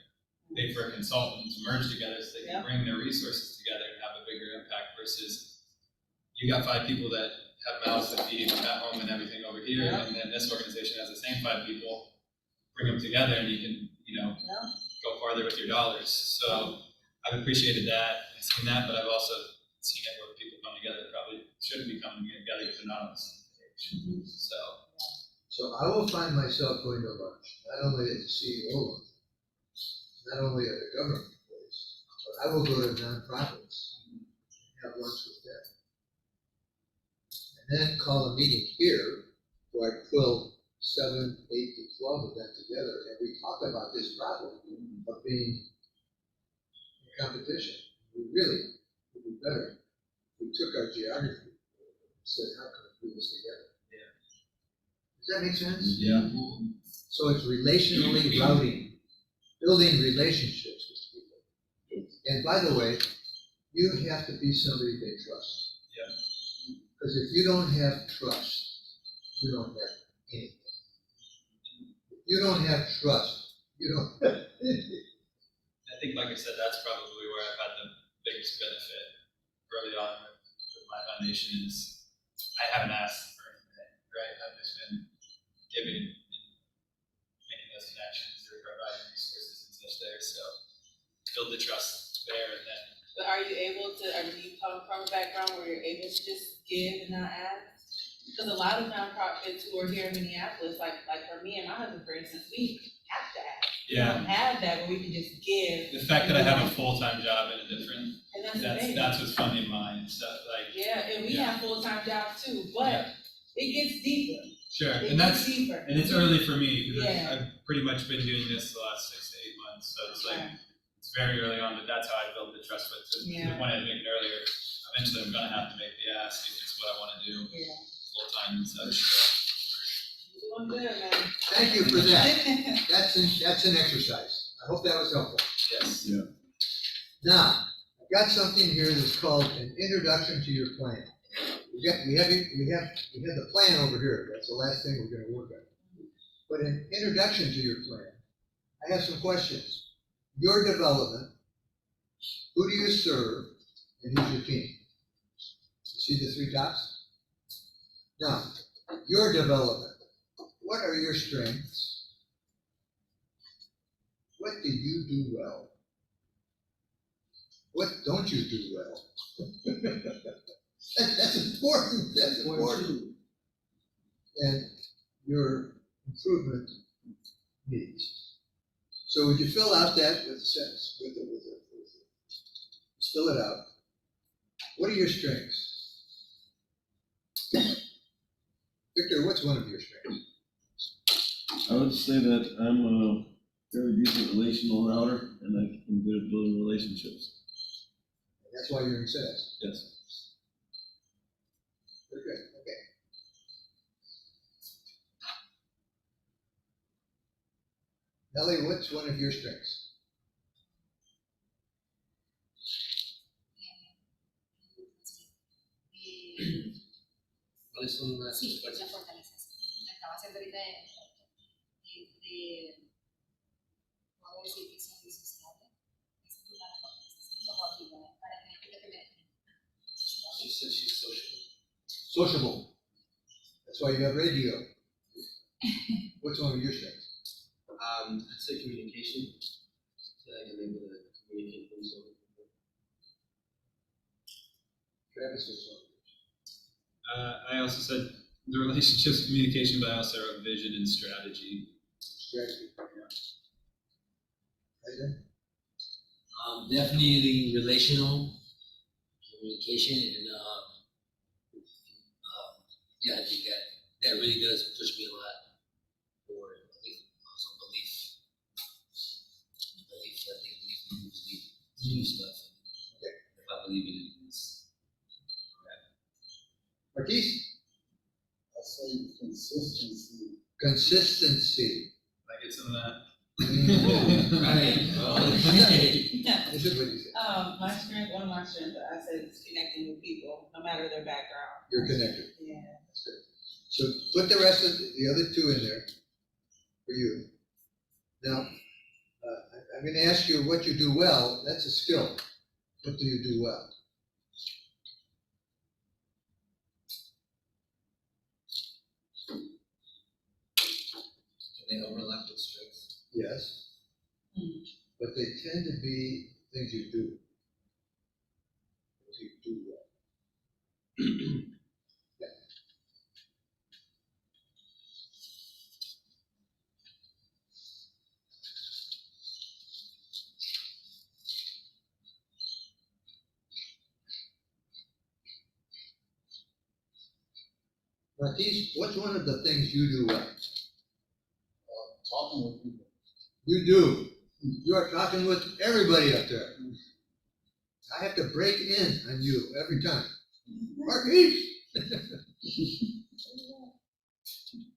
pay for a consultant to merge together so they can bring their resources together and have a bigger impact versus you got 5 people that have mouths to feed at home and everything over here, and then this organization has the same 5 people, bring them together and you can, go farther with your dollars. So I've appreciated that and seen that, but I've also seen it where people come together that probably shouldn't be coming together because they're not on the same page. So I will find myself going to lunch, not only at the CEO lunch, not only at a government place, but I will go to nonprofits and have lunch with them. And then call a meeting here where I quill 7, 8 to 12 of them together, and we talk about this problem of being in competition. We really would be better if we took our geography and said, how can we do this together? Does that make sense? Yeah. So it's relationally routing, building relationships with people. And by the way, you have to be somebody they trust. Yeah. Because if you don't have trust, you don't have anything. If you don't have trust, you don't have anything. I think, like I said, that's probably where I've had the biggest benefit early on with my foundation is I haven't asked for anything, right? I've just been giving and making those connections or providing resources and such there. So build the trust there, and then But are you able to, or do you come from a background where you're able to just give and not ask? Because a lot of nonprofits who are here in Minneapolis, like for me and my husband, for instance, we have to ask. We don't have that where we can just give. the fact that I have a full-time job in a different, And that's amazing. that's what's funding mine. So like, Yeah, and we Yeah. have full-time jobs too, but Yeah. it gets deeper. sure, It and gets that's deeper. and it's early for me because Yeah. I've pretty much been doing this the last 6 to 8 months. So it's like it's very early on, but that's how I build the trust. But to Yeah. the point I made earlier, eventually I'm gonna have to make the ask if it's what I want to do Yeah. full time and such. Doing good, man. Thank you for that. That's an exercise. I hope that was helpful. Yes. Now, I've got something here that's called an introduction to your plan. We have the plan over here. That's the last thing we're going to work on. But an introduction to your plan, I have some questions. Your development, who do you serve, and who's your team? You see the three dots? Now, your development, what are your strengths? What do you do well? What don't you do well? That's important. That's important. And your improvement needs. So would you fill out that with a sentence? Let's fill it out. What are your strengths? Victor, what's one of your strengths? I would say that I'm a very decent relational router, and I'm good at building relationships. That's why you're in sales. Yes. Very good. Okay. Nellie, what's one of your strengths? ¿Cuáles son las Sí, fuerzas? las fortalezas. La estaba haciendo ahorita puedo decir que soy sociable. Esa es una de las fortalezas. Como amiga, para que no te vean. She said she's social. Sociable. That's why you have radio. What's one of your strengths? I'd say communication. So I am able to communicate things over people. Travis, what's one? I also said the relationships, communication, but I also wrote vision and strategy. Strategy. Right then? Definitely relational communication, and yeah, I think that really does push me a lot forward. I think also belief. I think belief moves me to do stuff. Okay. If I believe in it, it's Marquise? I say consistency. Consistency. I get some of that. right. This is what you said. My strength, one of my strengths, I said, is connecting with people, no matter their background. You're connected. Yeah. That's good. So put the rest of the other two in there for you. Now, I'm going to ask you what you do well. That's a skill. What do you do well? They overlap with strengths. Yes. But they tend to be things you do. What you do well. Yeah. Marquise, what's one of the things you do well? Talking with people. You do. You are talking with everybody up there. I have to break in on you every time. Marquise!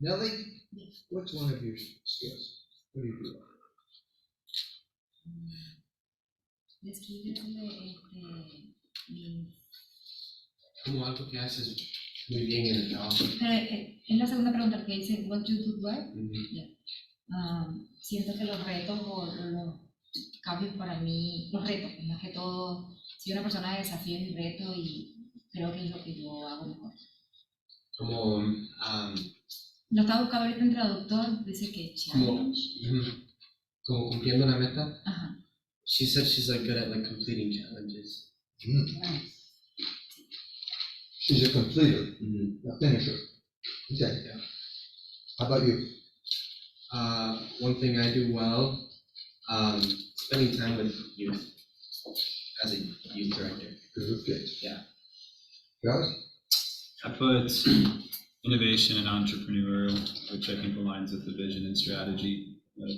Nellie, what's one of your skills? What do you do? Describirle mi. Como algo que haces muy bien en el trabajo. Es la segunda pregunta que dice, what you do well. Ujú. Siento que los retos o los cambios para mí, los retos, más que todo, soy una persona de desafío y reto y creo que es lo que yo hago mejor. Como, Lo estaba buscando ahorita en traductor, dice que challenge. como cumpliendo una meta. Ajá. She said she's like good at like completing challenges. Nice. She's a completer, a finisher. Okay. Yeah. How about you? One thing I do well, spending time with youth as a youth director. Good with kids. Yeah. Travis? I put innovation and entrepreneurial, which I think aligns with the vision and strategy of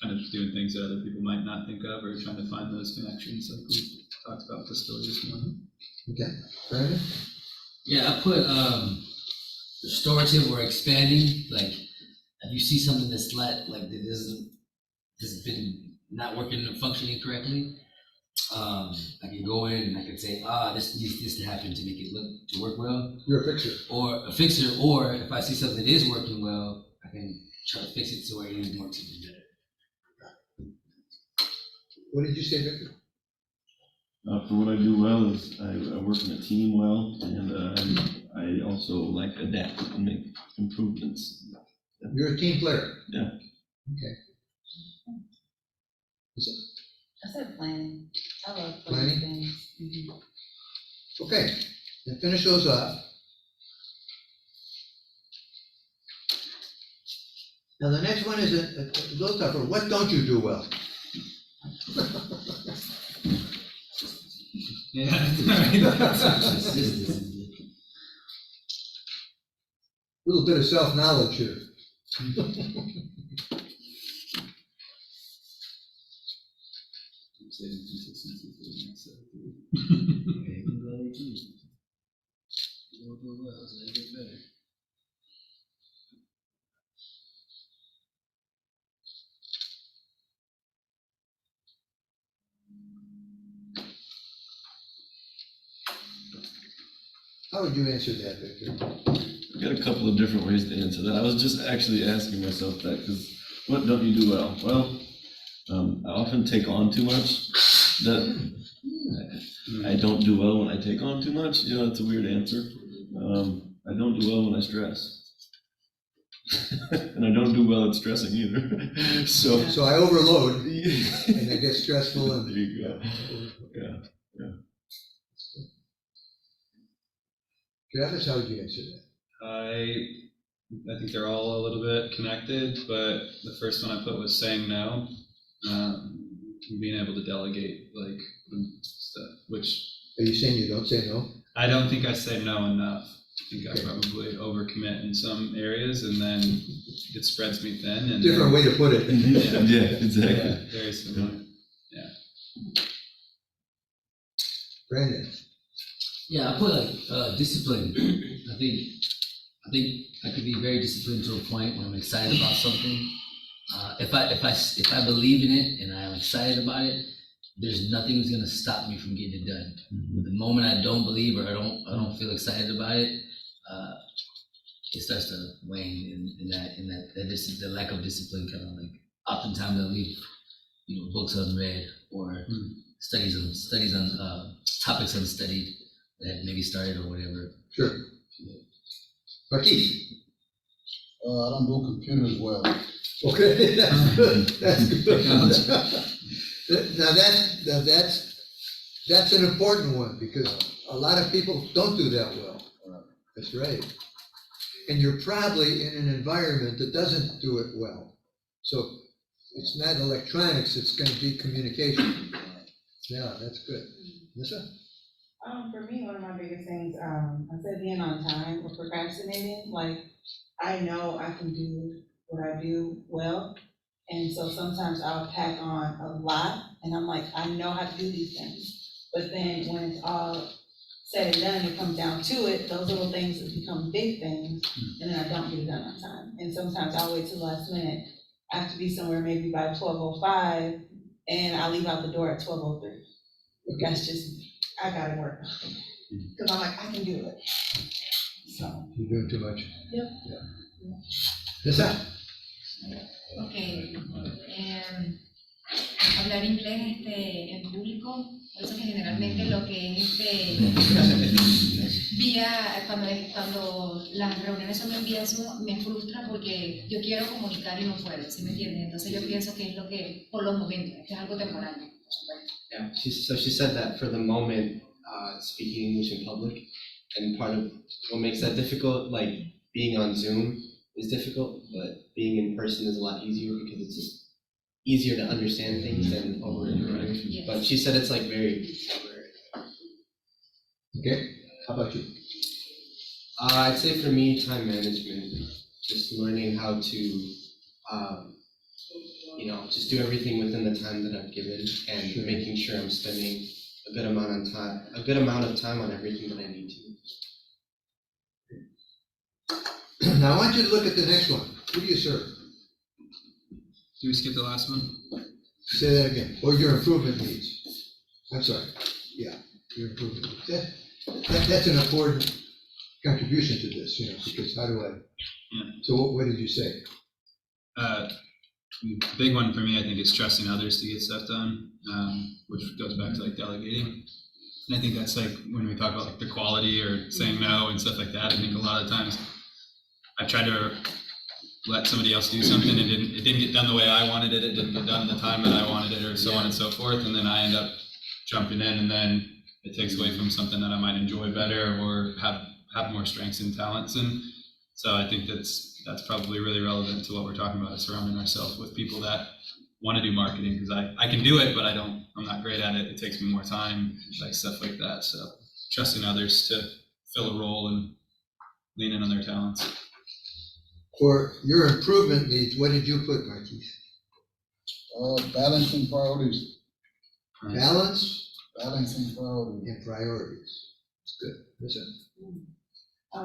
kind of doing things that other people might not think of, or trying to find those connections like we talked about with the story this morning. Okay. Brandon? Yeah, I put restorative or expanding. Like, if you see something that's like that has been not working and functioning correctly, I can go in and I can say, this needs this to happen to make it work well. You're a fixer. Or a fixer, or if I see something that is working well, I can try to fix it so it even works even better. What did you say, Victor? For what I do well is I work in a team well, and I also like adapt and make improvements. You're a team player. Yeah. Okay. I said planning. I love Planning? planning things. Okay, then finish those up. Now, the next one is those are for what don't you do well? Yeah. Little bit of self-knowledge here. How would you answer that, Victor? I've got a couple of different ways to answer that. I was just actually asking myself that, because what don't you do well? Well, I often take on too much. That I don't do well when I take on too much. You know, it's a weird answer. I don't do well when I stress. And I don't do well at stressing either. So I overload and I get stressful and. there you go. Yeah. Travis, how would you answer that? I think they're all a little bit connected, but the first one I put was saying no, being able to delegate like stuff, which Are you saying you don't say no? I don't think I say no enough. I think Okay. I probably overcommit in some areas, and then it spreads me thin. And Different way to put it. Yeah, exactly. Yeah, very similar. Brandon? Yeah, I put like discipline. I think I could be very disciplined to a point when I'm excited about something. If I believe in it and I'm excited about it, there's nothing that's gonna stop me from getting it done. But the moment I don't believe or I don't feel excited about it, it starts to wane in that the lack of discipline kind of like oftentimes I'll leave books unread or studies on topics unstudied that maybe started or whatever. Sure. Marquise? I don't do computers well. Okay, that's good, that's good. Now that's an important one, because a lot of people don't do that well. That's right. And you're probably in an environment that doesn't do it well. So it's not electronics, it's gonna be communication. Yeah, that's good. Melissa? For me, one of my biggest things, I said being on time or procrastinating. Like, I know I can do what I do well, and so sometimes I'll pack on a lot, and I'm like, I know how to do these things, but then when it's all said and done, it comes down to it, those little things have become big things, and then I don't get it done on time. And sometimes I'll wait till the last minute, I have to be somewhere maybe by 12:05, and I leave out the door at 12:03. That's just, I gotta work, because I'm like, I can do it. So. You're doing too much. Yep. Yeah. Yes, sir. Ok. Hablar inglés en público, por eso que generalmente lo que es vía, cuando las reuniones son en vía Zoom, me frustra porque yo quiero comunicar y no puedo, ¿sí me entiendes? Entonces yo pienso que es lo que, por los momentos, que es algo temporal, por supuesto. Yeah, so she said that for the moment, speaking English in public, and part of what makes that difficult, like being on Zoom is difficult, but being in person is a lot easier because it's just easier to understand things than over a recording. Yes. But she said it's like very temporary. Okay, how about you? I'd say for me, time management, just learning how to, just do everything within the time that I've given, and Sure. making sure I'm spending a good amount of time on everything that I need to. Now, I want you to look at the next one. Who do you serve? Do we skip the last one? Say that again. Or your improvement needs. I'm sorry. Yeah, your improvement needs. That's an important contribution to this, because how do I? Yeah. So what did you say? Big one for me, I think, is trusting others to get stuff done, which goes back to like delegating. And I think that's like when we talk about like the quality or saying no and stuff like that. I think a lot of times I've tried to let somebody else do something and it didn't get done the way I wanted it. It didn't get done in the time that I wanted it, or so on and so forth. And then I end up jumping in, and then it takes away from something that I might enjoy better or have more strengths and talents in. So I think that's probably really relevant to what we're talking about, is surrounding ourselves with people that want to do marketing, because I can do it, but I'm not great at it. It takes me more time, like stuff like that. So trusting others to fill a role and lean in on their talents. For your improvement needs, what did you put, Marquise? Balancing priorities. Balancing priorities. and priorities. It's good. Listen. I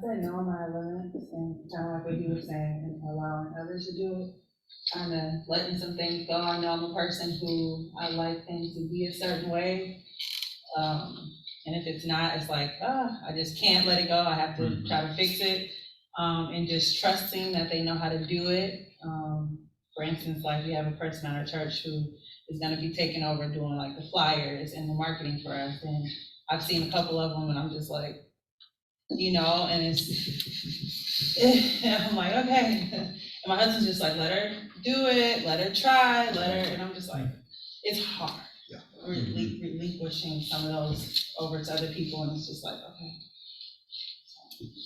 said no on my limits, and kind of like what you were saying, and allowing others to do it. Kind of letting some things go. I know I'm a person who I like things to be a certain way. And if it's not, it's like, I just can't let it go. I have to try to fix it. And just trusting that they know how to do it. For instance, like we have a person at our church who is gonna be taking over doing like the flyers and the marketing for us. And I've seen a couple of them and I'm just like, and it's, I'm like, okay. And my husband's just like, let her do it, let her try, and I'm just like, it's hard. Yeah. Relinquishing some of those over to other people, and it's just like, okay.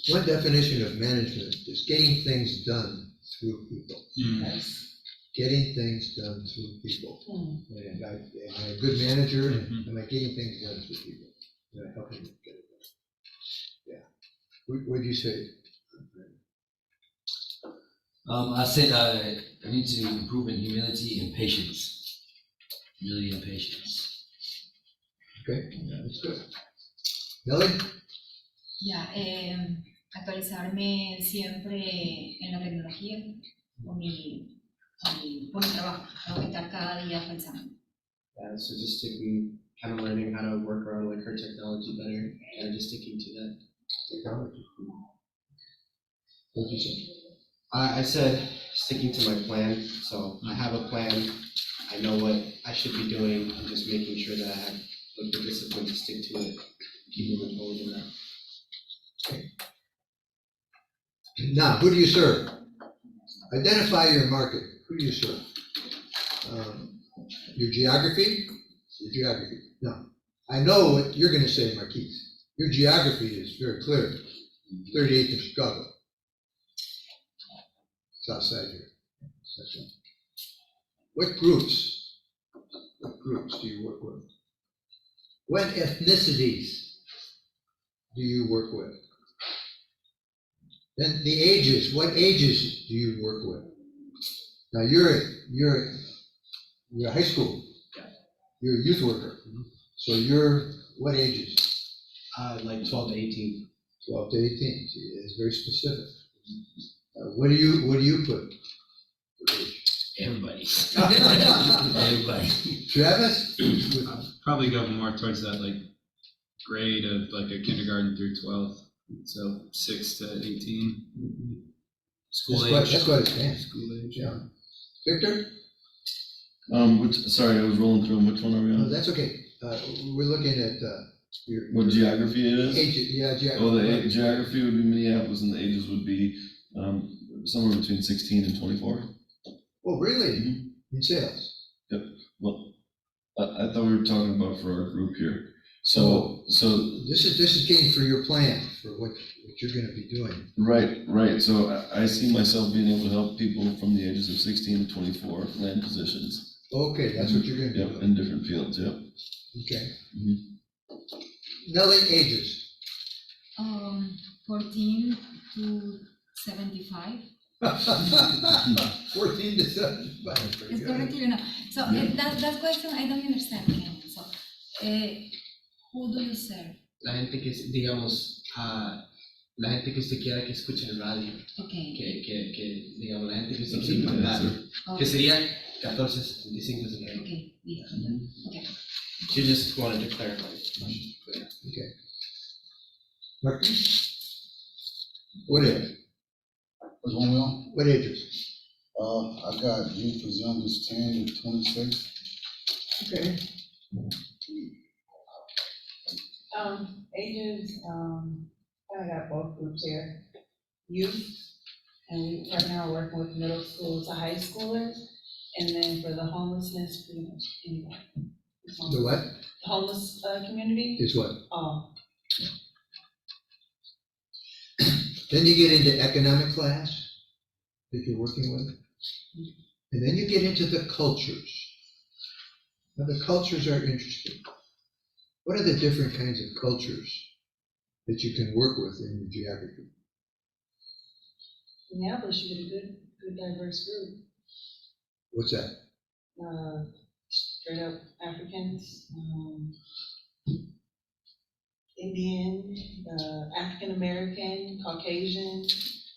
One definition of management is getting things done through people. Yes. Getting things done through people. And am I a good manager? And am I getting things done through people? Am I helping them get it done? Yeah. What did you say? I said I need to improve in humility and patience. Humility and patience. Okay, that's good. Nelly? Ya, actualizarme siempre en la tecnología por mi trabajo. Tengo que estar cada día pensando. Yeah, so just kind of learning how to work around like her technology better, and just sticking to that. Technology. What did you say? I said sticking to my plan. So I have a plan. I know what I should be doing. I'm just making sure that I have like the discipline to stick to it, keep moving forward in that. Now, who do you serve? Identify your market. Who do you serve? Your geography? Your geography. No. I know what you're going to say, Marquise. Your geography is very clear. 38th in Chicago. South side here. That's right. What groups do you work with? What ethnicities do you work with? Then the ages, what ages do you work with? Now you're high school. You're a youth worker. So you're what ages? Like 12 to 18. 12 to 18, see, it's very specific. What do you put? Everybody. Everybody. Travis? I'd probably go more towards that like grade of like a kindergarten through 12th, so 6 to 18. School That's age. quite advanced. School age. Yeah. Victor? Sorry, I was rolling through them. Which one are we No, on? that's okay. We're looking at your. What geography it is? Age, yeah, geography. Oh, the geography would be Minneapolis, and the ages would be somewhere between 16 and 24. Oh, really? Mhm. In sales? Well, I thought we were talking about for our group here. So This is getting for your plan, for what you're gonna be doing. right. So I see myself being able to help people from the ages of 16 to 24 land positions. Okay, that's what you're gonna be Yep, doing. in different fields. Yep. Okay. Mhm. Nellie, ages. 14 to 75. 14 to 75, pretty It's good. correctly or no? So that question I don't understand. Ken. So, who do you serve? La gente que, digamos, la gente que usted quiera que escuche el radio, Okay. que digamos, la gente que usted That's quiere a good mandar, answer. que sería 1475 sería. Okay. Yeah. Okay. She just wanted to clarify. Okay. Martin? What age? Which one we on? What ages? I got youth as young as 10 to 26. Okay. Ages, I got both groups here. Youth, and we right now are working with middle school to high schoolers. And then for the homelessness, pretty much anybody. The what? Homeless, community, Is what? Then you get into economic class that you're working with. And then you get into the cultures. Now, the cultures are interesting. What are the different kinds of cultures that you can work with in your geography? Minneapolis, you get a good diverse group. What's that? Straight up Africans, Indian, African American, Caucasian,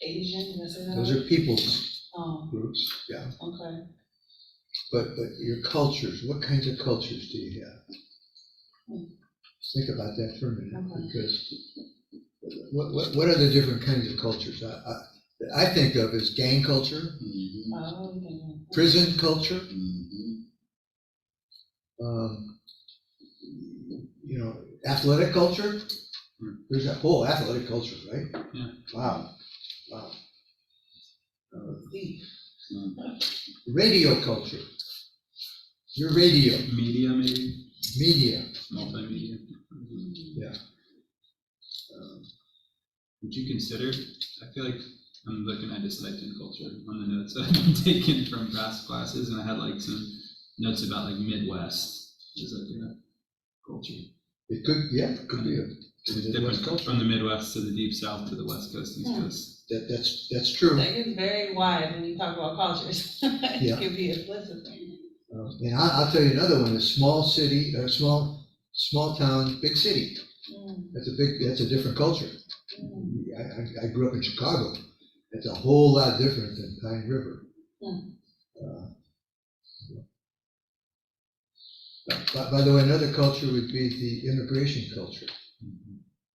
Asian, that's it. Those are people's Oh, groups, yeah. okay. But your cultures, what kinds of cultures do you have? Think about that for a minute, Okay. because what are the different kinds of cultures? I think of as gang culture, Mm-hmm. Oh, okay. prison culture, Mm-hmm. athletic culture. There's a whole athletic culture, right? Yeah. Wow. Deep. Radio culture. Your radio, Media, maybe media. multimedia. Would you consider? I feel like I'm looking at dyslexia culture on the notes that I've been taking from past classes, and I had like some notes about like Midwest. Is like a culture. It could be a It's Midwest different culture. from the Midwest to the deep South to the West Coast, East Coast. That's true. That gets very wide when you talk about cultures. Yeah. It could be explicit. And I'll tell you another one, is small city, or small town, big city. That's a different culture. I grew up in Chicago. It's a whole lot different than Pine River. By the way, another culture would be the immigration culture.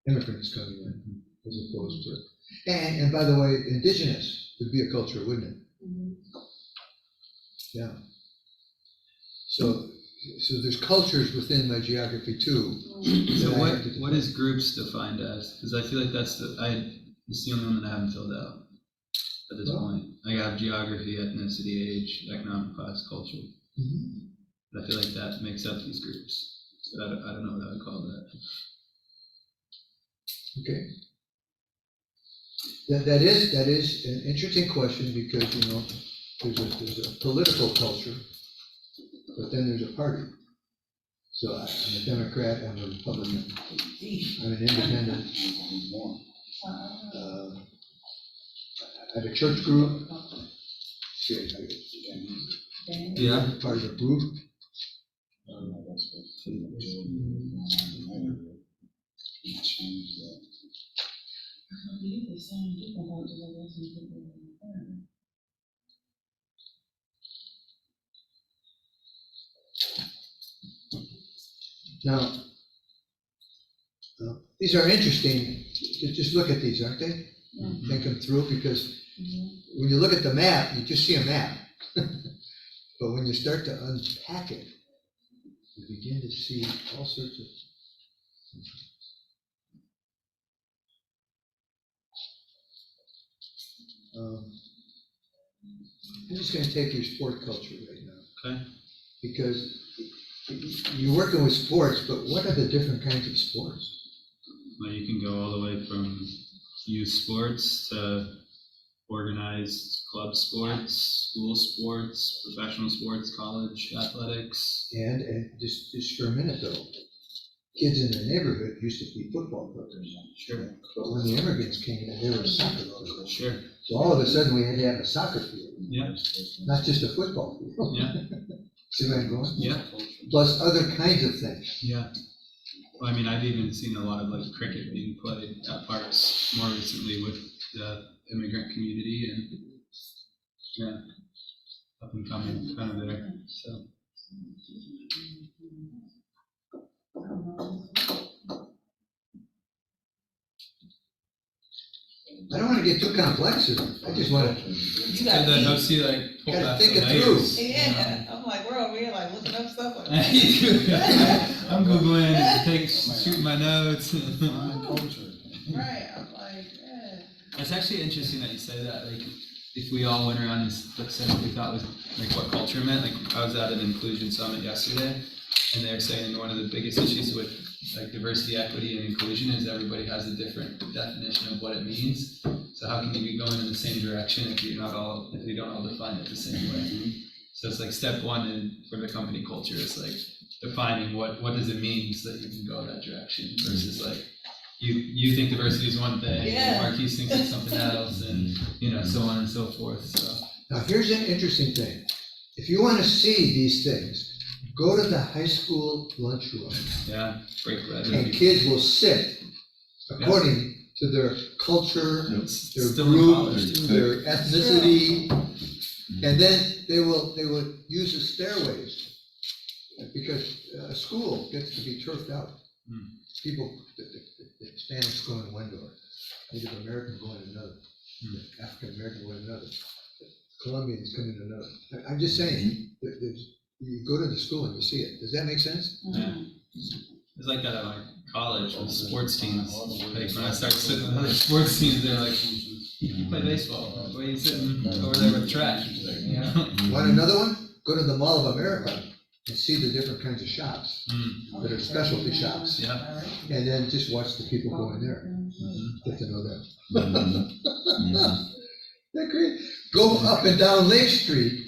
Immigrants coming in, as opposed to, and by the way, indigenous would be a culture, wouldn't it? Yeah. So there's cultures within my geography too. So that I what have to what is groups defined as? Because I feel like it's the only one that I haven't filled out at this point. I got geography, ethnicity, age, economic class, culture. Mhm. But I feel like that makes up these groups. So I don't know what I would call that. Okay. That is an interesting question, because, there's a political culture, but then there's a party. So I'm a Democrat, I'm a Republican, I'm an independent. I have a church group. Yeah. Part of a group. Now, these are interesting. Just look at these, aren't they? Think them through, because when you look at the map, you just see a map. But when you start to unpack it, you begin to see all sorts of. I'm just going to take your sport culture right now. Okay. Because you're working with sports, but what are the different kinds of sports? Well, you can go all the way from youth sports to organized club sports, school sports, professional sports, college athletics. And just for a minute though, kids in the neighborhood used to be football players. Sure. But when the immigrants came in, they were soccer players. Sure. So all of a sudden we had to have a soccer field, Yeah. not just a football field. Yeah. See where I'm going? Yeah. Plus other kinds of things. Yeah. Well, I mean, I've even seen a lot of like cricket being played at parks more recently with the immigrant community, and yeah, up and coming kind of there. So. I don't want to get too complex here. I just want to. You And then got helps you like pull Gotta back think the it through. layers. Yeah, I'm like, we're over here like looking up stuff like. I'm Googling, shooting my notes. Right, I'm like, yeah. It's actually interesting that you say that. Like, if we all went around and said what we thought was like what culture meant. Like, I was at an inclusion summit yesterday, and they were saying one of the biggest issues with like diversity, equity, and inclusion is everybody has a different definition of what it means. So how can you be going in the same direction if you don't all define it the same way? So it's like step one for the company culture is like defining what does it mean so that you can go that direction versus like you think diversity is one thing, Yeah. and Marquise thinks it's something else, and so on and so forth. So Now here's an interesting thing. If you want to see these things, go to the high school lunchroom. yeah, break bread. And kids will sit according to their culture, It's their still in group, college, too. their ethnicity, and then they will use the stairways. Because a school gets to be turfed out. People, the Hispanics go in one door, Native American go in another, African American go in another, Colombians come in another. I'm just saying, you go to the school and you see it. Does that make sense? Yeah. It's like that at my college with sports teams. Like when I start sitting with other sports teams, they're like, "You play baseball. Why are you sitting over there with trash?" Want another one? Go to the Mall of America and see the different kinds of shops that are specialty shops. Yeah. And then just watch the people go in there. Get to know them. They're great. Go up and down Lake Street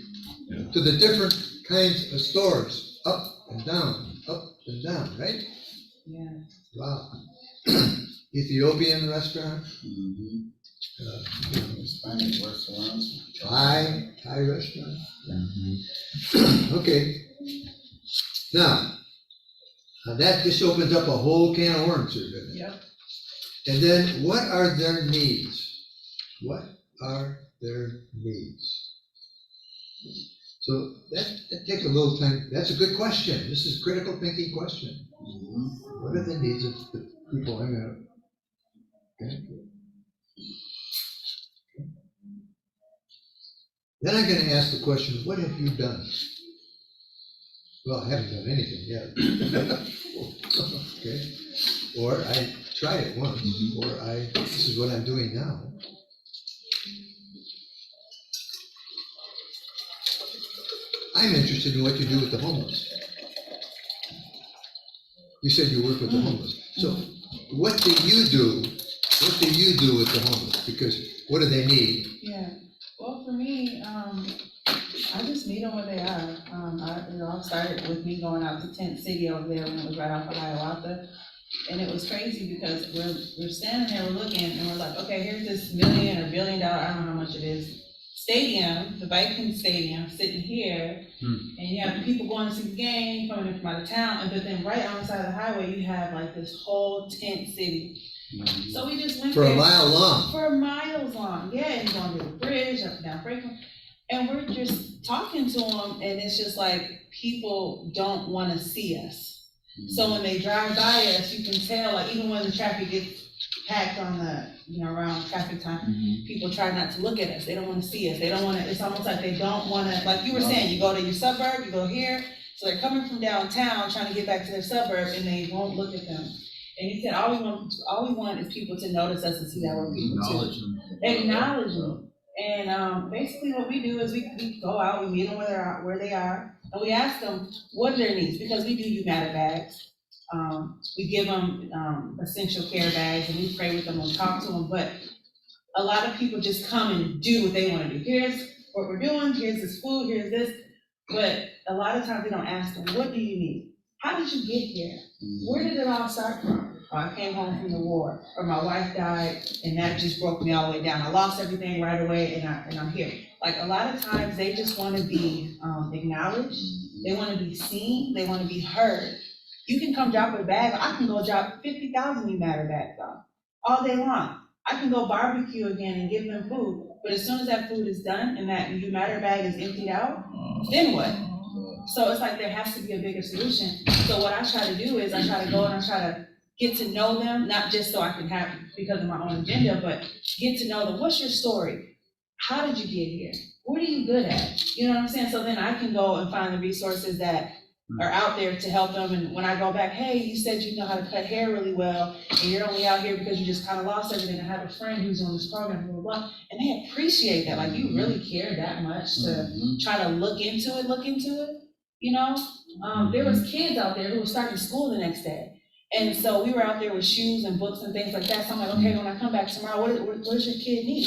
to the different kinds of stores, up and down, right? Yeah. Wow. Ethiopian restaurant. Hispanic restaurants. Thai restaurant. Okay. Now, that just opens up a whole can of worms here, doesn't it? Yep. And then what are their needs? What are their needs? So that takes a little time. That's a good question. This is a critical thinking question. What are the needs of the people I'm going to? Okay. Then I'm going to ask the question, what have you done? Well, I haven't done anything yet. Okay. Or I tried it once, or this is what I'm doing now. I'm interested in what you do with the homeless. You said you work with the homeless. So what do you do? What do you do with the homeless? Because what do they need? Yeah, well, for me, I just meet them where they are. I started with me going out to Tent City over there when it was right off of Hiawatha. And it was crazy because we're standing there, we're looking, and we're like, okay, here's this $1 million or $1 billion, I don't know how much it is, stadium, the Vikings stadium, sitting here, and you have the people going to see the game, coming in from out of town, and but then right on the side of the highway, you have like this whole tent city. So we just went For a there. mile long. For miles long, yeah, and going to the bridge, up and down Franklin. And we're just talking to them, and it's just like, people don't wanna see us. So when they drive by us, you can tell, like, even when the traffic gets packed on the, around traffic time, people try not to look at us, they don't wanna see us, they don't wanna, it's almost like they don't wanna, like you were saying, you go to your suburb, you go here, so they're coming from downtown, trying to get back to their suburb, and they won't look at them. And he said, all we want is people to notice us and see that we're people too. Acknowledge them. And basically what we do is we go out, we meet them where they are, and we ask them what are their needs, because we do You Matter bags. We give them essential care bags, and we pray with them and talk to them, but a lot of people just come and do what they wanna do. Here's what we're doing, here's this food, here's this, but a lot of times we don't ask them, what do you need? How did you get here? Where did it all start from? Oh, I came home from the war, or my wife died, and that just broke me all the way down. I lost everything right away, and I'm here. Like, a lot of times, they just wanna be acknowledged, they wanna be seen, they wanna be heard. You can come drop a bag, I can go drop 50,000 You Matter bags off, all day long. I can go barbecue again and give them food, but as soon as that food is done, and that You Matter bag is emptied out, then what? So it's like there has to be a bigger solution. So what I try to do is I try to go and I try to get to know them, not just so I can have, because of my own agenda, but get to know them. What's your story? How did you get here? What are you good at? You know what I'm saying? So then I can go and find the resources that are out there to help them. And when I go back, hey, you said you know how to cut hair really well, and you're only out here because you just kind of lost everything. I have a friend who's on this program, blah, blah, blah. And they appreciate that. Like, you really care that much to try to look into it. There was kids out there who were starting school the next day. And so we were out there with shoes and books and things like that. So I'm like, okay, when I come back tomorrow, what does your kid need?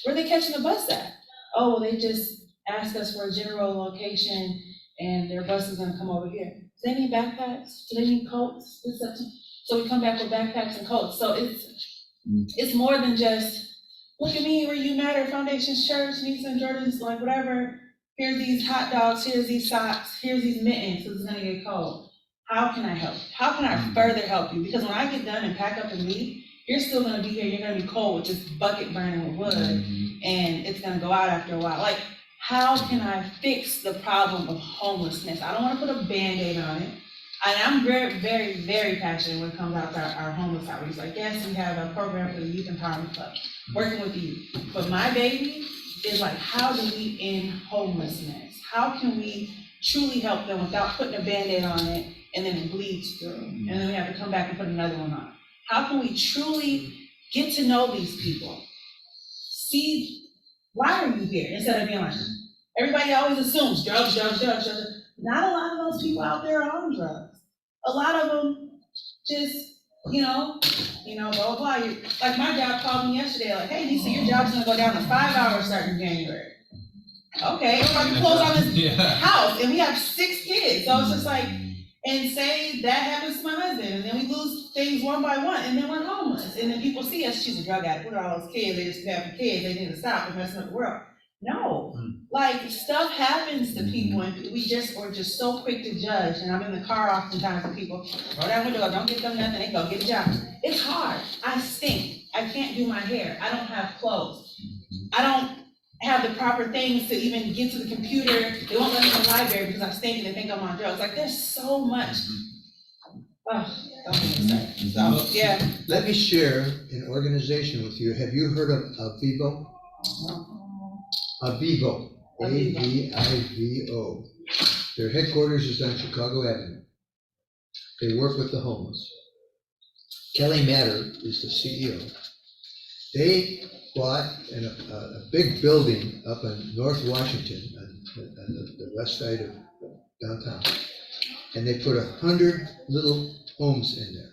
Where are they catching the bus at? Oh, well, they just asked us for a general location, and their bus is gonna come over here. Do they need backpacks? Do they need coats? So we come back with backpacks and coats. So it's more than just, look at me, we're You Matter Foundation's church, needs some Jordans, like whatever. Here's these hot dogs, here's these socks, here's these mittens, because it's gonna get cold. How can I help? How can I further help you? Because when I get done and pack up and leave, you're still gonna be here, you're gonna be cold with this bucket burning with wood, and it's gonna go out after a while. Like, how can I fix the problem of homelessness? I don't wanna put a Band-Aid on it. And I'm very, very, very passionate when it comes out to our homeless outreach. Like, yes, we have a program for the Youth Empowerment Club, working with the youth. But my baby is like, how do we end homelessness? How can we truly help them without putting a Band-Aid on it and then it bleeds through? And then we have to come back and put another one on. How can we truly get to know these people? See, why are you here? Instead of being like, everybody always assumes drugs. Not a lot of those people out there are on drugs. A lot of them just, blah, blah. Like, my job called me yesterday, like, hey, Lisa, your job's gonna go down to 5 hours starting January. Okay, everybody close on this house, and we have 6 kids, so it's just like, and say that happens to my husband, and then we lose things one by one, and then we're homeless, and then people see us, she's a drug addict, look at all those kids, they just have kids, they need to stop, they're messing up the world. No, like, stuff happens to people, and we're just so quick to judge, and I'm in the car oftentimes with people, roll down the window, don't get them nothing, they go get a job. It's hard, I stink, I can't do my hair, I don't have clothes, I don't have the proper things to even get to the computer, they won't let me in the library because I stink and they think I'm on drugs. Like, there's so much. Oh, don't get me started. So, yeah. Let me share an organization with you. Have you heard of Avivo? Avivo, A-V-I-V-O. Their headquarters is on Chicago Avenue. They work with the homeless. Kelly Matter is the CEO. They bought a big building up in North Washington, on the west side of downtown, and they put 100 little homes in there.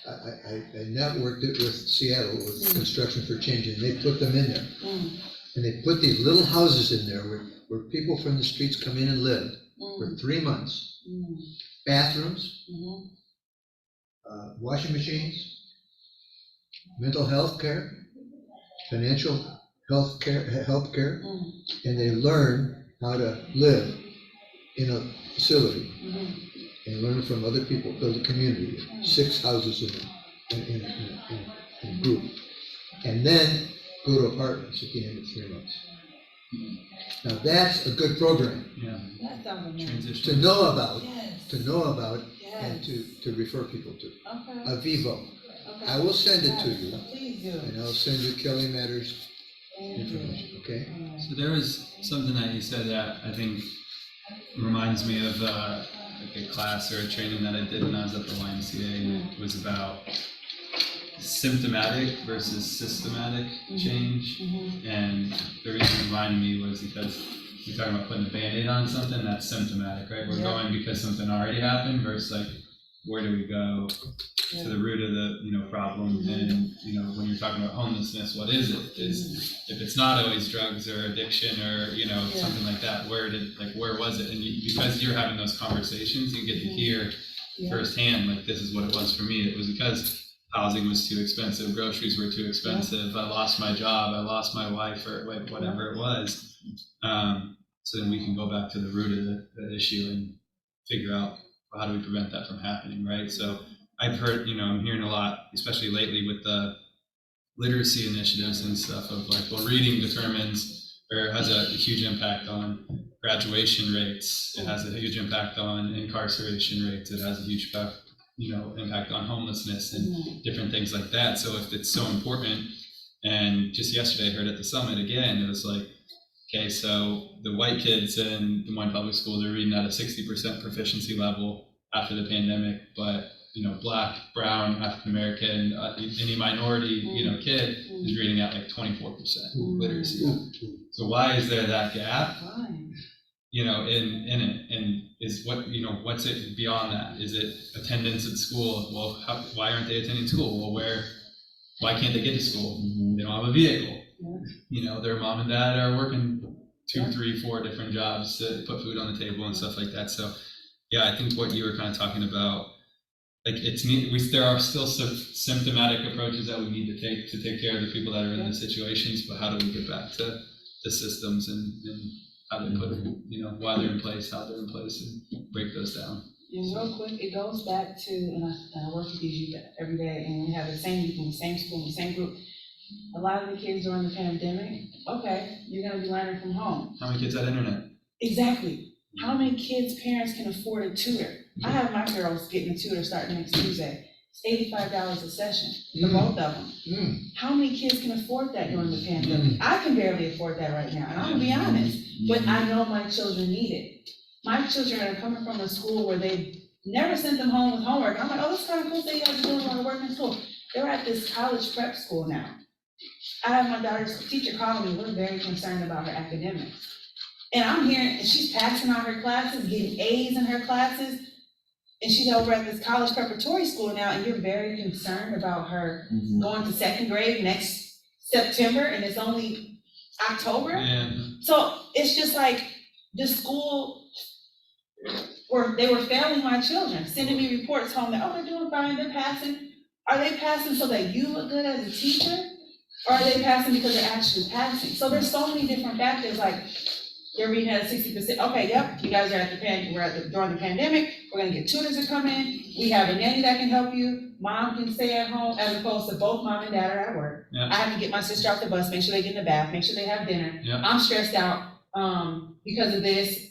I networked it with Seattle, with Construction for Change, and they put them in there. And they put these little houses in there where people from the streets come in and live for 3 months. Bathrooms, washing machines, mental health care, financial health care, and they learn how to live in a facility and learn from other people, build a community. 6 houses in in group. And then go to apartments at the end of 3 months. Now, that's a good program Yeah. That sounds amazing. Transition. to know about, Yes, and yes, to refer people to. okay, Vivo. okay. I will send it to you, Please do. and I'll send you Kelly Matters Thank you. information, okay? So there was something that you said that I think reminds me of like a class or a training that I did when I was at the YMCA, and it was about symptomatic versus systematic change. And the reason it reminded me was because you're talking about putting a Band-Aid on something that's symptomatic, right? We're going because something already happened versus like, where do we go to the root of the problem? And when you're talking about homelessness, what is it? Is if it's not always drugs or addiction or something like that, where was it? And because you're having those conversations, you get to hear firsthand, like, this is what it was for me. It was because housing was too expensive, groceries were too expensive, I lost my job, I lost my wife, or whatever it was. So then we can go back to the root of the issue and figure out, well, how do we prevent that from happening, right? So I've heard, I'm hearing a lot, especially lately with the literacy initiatives and stuff of like, well, reading determines or has a huge impact on graduation rates. It has a huge impact on incarceration rates. It has a huge impact on homelessness and different things like that. So if it's so important, and just yesterday I heard at the summit again, it was like, okay, so the white kids in the Moines Public Schools are reading at a 60% proficiency level after the pandemic, but Black, Brown, African American, any minority kid is reading at like 24% literacy. So why is there that gap? In it, and is what's it beyond that? Is it attendance at school? Well, why aren't they attending school? Well, why can't they get to school? They don't have a vehicle. Their mom and dad are working 2, 3, 4 different jobs to put food on the table and stuff like that. So, yeah, I think what you were kind of talking about, like there are still symptomatic approaches that we need to take care of the people that are in the situations, but how do we get back to the systems and how they put it, why they're in place, how they're in place, and break those down. And real quick, it goes back to, and I work with these youth every day, and we have the same youth in the same school, in the same group. A lot of the kids during the pandemic, okay, you're gonna be learning from home. How many kids had internet? Exactly. How many kids' parents can afford a tutor? I have my girls getting a tutor starting next Tuesday. It's $85 a session for both of them. How many kids can afford that during the pandemic? I can barely afford that right now, and I'm gonna be honest, but I know my children need it. My children are coming from a school where they never sent them home with homework. I'm like, oh, that's kind of cool that you guys are doing a lot of work in school. They're at this college prep school now. I have my daughter's teacher calling me, we're very concerned about her academics. And I'm hearing, and she's passing on her classes, getting A's in her classes, and she's over at this college preparatory school now, and you're very concerned about her going to 2nd grade next September, and it's only October? Yeah. So it's just like, the school, they were failing my children, sending me reports home that, oh, they're doing fine, they're passing. Are they passing so that you look good as a teacher? Or are they passing because they're actually passing? So there's so many different factors, like they're reading at 60%. Okay, yep, you guys are during the pandemic, we're gonna get tutors to come in, we have a nanny that can help you, mom can stay at home, as opposed to both mom and dad are at work. Yeah. I have to get my sister off the bus, make sure they get in the bath, make sure they have dinner. Yeah. I'm stressed out because of this.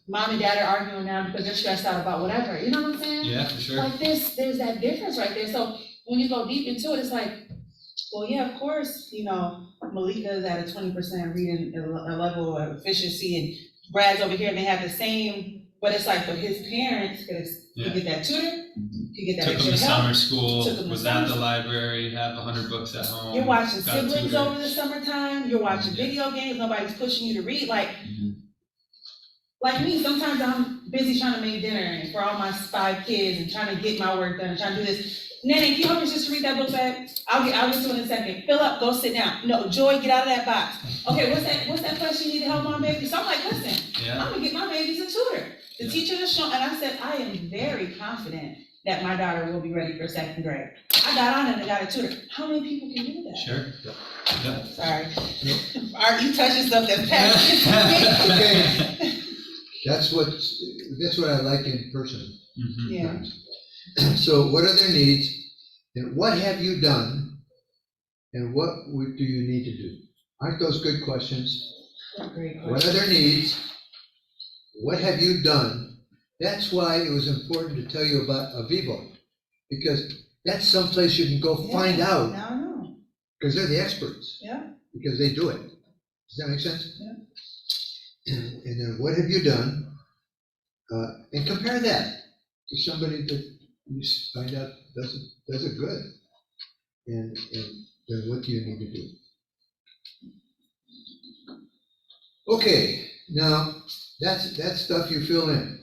Mom and dad are arguing now because they're stressed out about whatever, you know what I'm saying? Yeah, for sure. Like there's that difference right there. So when you go deep into it, it's like, well, yeah, of course, Malika's at a 20% reading a level of efficiency, and Brad's over here and they have the same, but it's like for his parents, because he get that tutor, he get that Took them extra to help. summer school, Took them to was summer at the school. library, have 100 books at home. You're watching got a siblings tutor. over the summertime, you're watching video games, nobody's pushing you to read, like me, sometimes I'm busy trying to make dinner for all my 5 kids and trying to get my work done, and trying to do this. Nanny, can you help me just to read that book back? I'll get to it in a second. Fill up, go sit down. No, Joy, get out of that box. Okay, what's that question you need to help my baby? So I'm like, listen, I'm gonna get my babies a tutor. The teacher is showing, and I said, I am very confident that my daughter will be ready for 2nd grade. I got on it and got a tutor. How many people can do that? Sure. Yeah. Sorry. Are you touching stuff that's passionate? Okay. That's what I like in person. Yeah. So what are their needs, and what have you done And what do you need to do? Aren't those good questions? Great What are their needs? What have you done? That's why it was important to tell you about Avivo, because that's someplace you can go find out, Now I know. because they're the experts. Yeah. Because they do it. Does that make sense? Yeah. And then what have you done? And compare that to somebody that you find out does it good. And then what do you need to do? Okay, now that's stuff you fill in.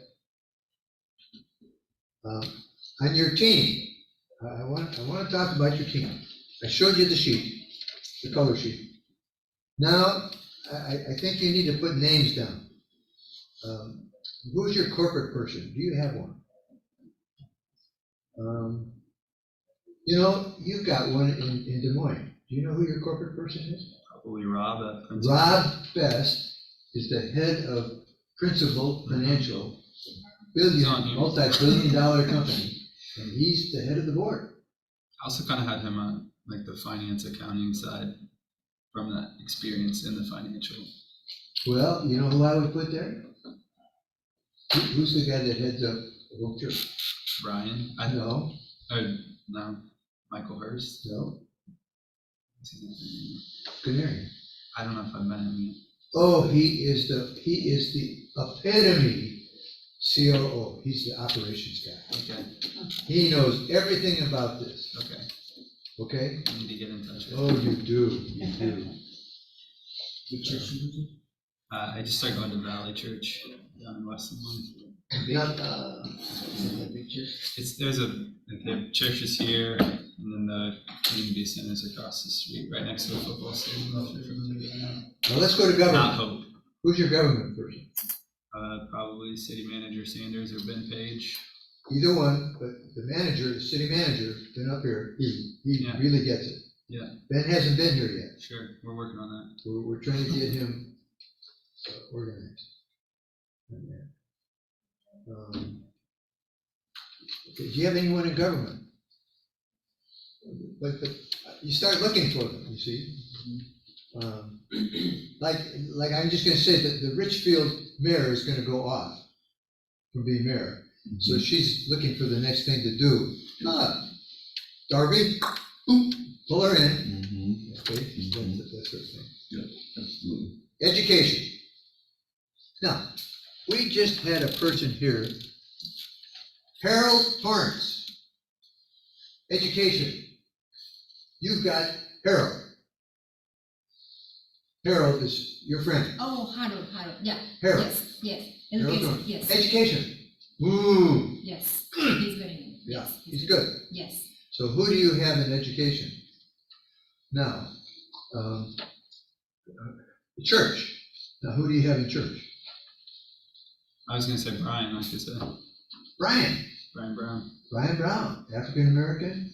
On your team, I want to talk about your team. I showed you the sheet, the color sheet. Now, I think you need to put names down. Who's your corporate person? Do you have one? You've got one in Des Moines. Do you know who your corporate person is? Probably Rob at Principal. Rob Best is the head of Principal Financial, multi-billion-dollar company, and he's the head of the board. I also kind of had him on like the finance accounting side from that experience in the financial. Well, you know who I would put there? Who's the guy that heads up Oak Church? Brian? No, No. Michael Hurst? no, What's his name? Canary. I don't know if I've met him yet. Oh, he is the epitome COO. He's the operations guy. Okay. He knows everything about this. Okay. Okay? I need to get in touch with him. Oh, you do. What church you go to? I just started going to Valley Church down in West Des Moines. Not, Is it that big church? There's they have churches here, and then the community centers across the street, right next to the football stadium. If you're familiar with that. now let's go to Not government. Hope. Who's your government person? Probably City Manager Sanders or Ben Page. Either one, but the manager, the city manager, been up here, he Yeah. really gets it. Yeah. Ben hasn't been here yet. Sure, we're working on that. We're trying to get him organized. Okay, do you have anyone in government? But you start looking for them, you see? Like I'm just gonna say that the Richfield mayor is gonna go off from being mayor. So she's looking for the next thing to do. Darby, boom, pull her in. Okay, that sort of thing. Absolutely. Education. Now, we just had a person here, Harold Torrance. Education. You've got Harold. Harold is your friend. Oh, Harold, yeah. Harold. Yes. Harold Education, Torrance. yes. Education. Ooh, Yes, he's very good. yeah, Yes, he's good. Yes. So who do you have in education? Now, church. Now, who do you have in church? I was gonna say Brian, like I said. Brian. Brian Brown. Brian Brown, African American,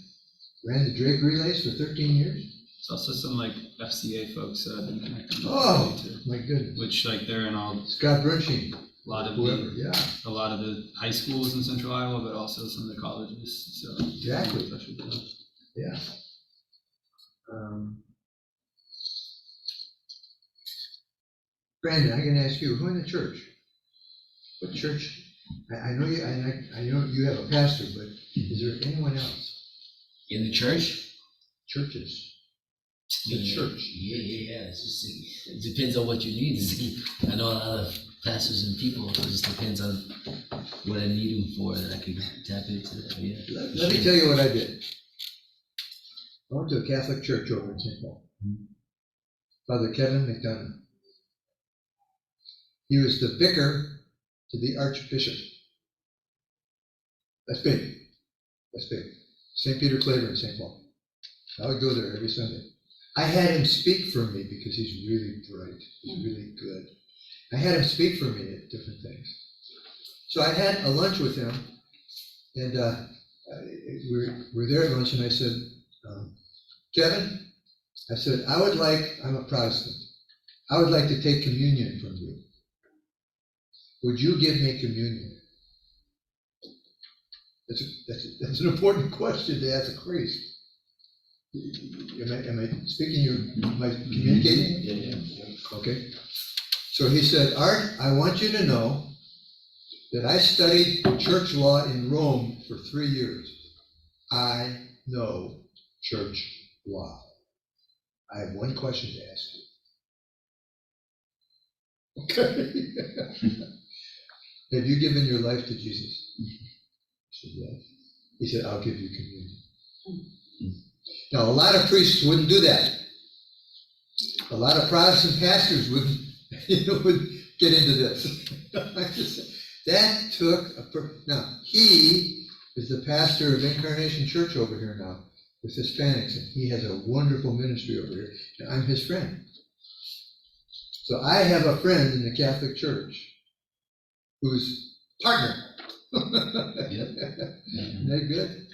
ran the Drake Relays for 13 years. There's also some like FCA folks that I've been connecting with Oh, too, my goodness. which like they're in a Scott Brunsheen, lot of whoever, the, yeah, a lot of the high schools in Central Iowa, but also some of the colleges. So exactly, I'm in touch with them. yeah. Brandon, I'm gonna ask you, who in the church? What church? I know you have a pastor, but is there anyone else? In the church? Churches? The church. Yeah. It's just, it depends on what you need. I know a lot of pastors and people. It just depends on what I need them for that I can tap into. Yeah. Let me tell you what I did. I went to a Catholic church over in St. Paul. Father Kevin McDonough. He was the vicar to the Archbishop. That's big. That's big. St. Peter Claver in St. Paul. I would go there every Sunday. I had him speak for me because he's really bright. He's really good. I had him speak for me at different things. So I had a lunch with him, and we're there at lunch, and I said, Kevin, I said, I'm a Protestant. I would like to take communion from you. Would you give me communion? That's an important question to ask a priest. Am I speaking, am I communicating? Yeah. Okay. So he said, Art, I want you to know that I studied church law in Rome for 3 years. I know church law. I have one question to ask you. Okay. Have you given your life to Jesus? I said, yes. He said, I'll give you communion. Now, a lot of priests wouldn't do that. A lot of Protestant pastors wouldn't get into this. That took now, he is the pastor of Incarnation Church over here now with Hispanics, and he has a wonderful ministry over here, and I'm his friend. So I have a friend in the Catholic Church who's partner. Isn't that good?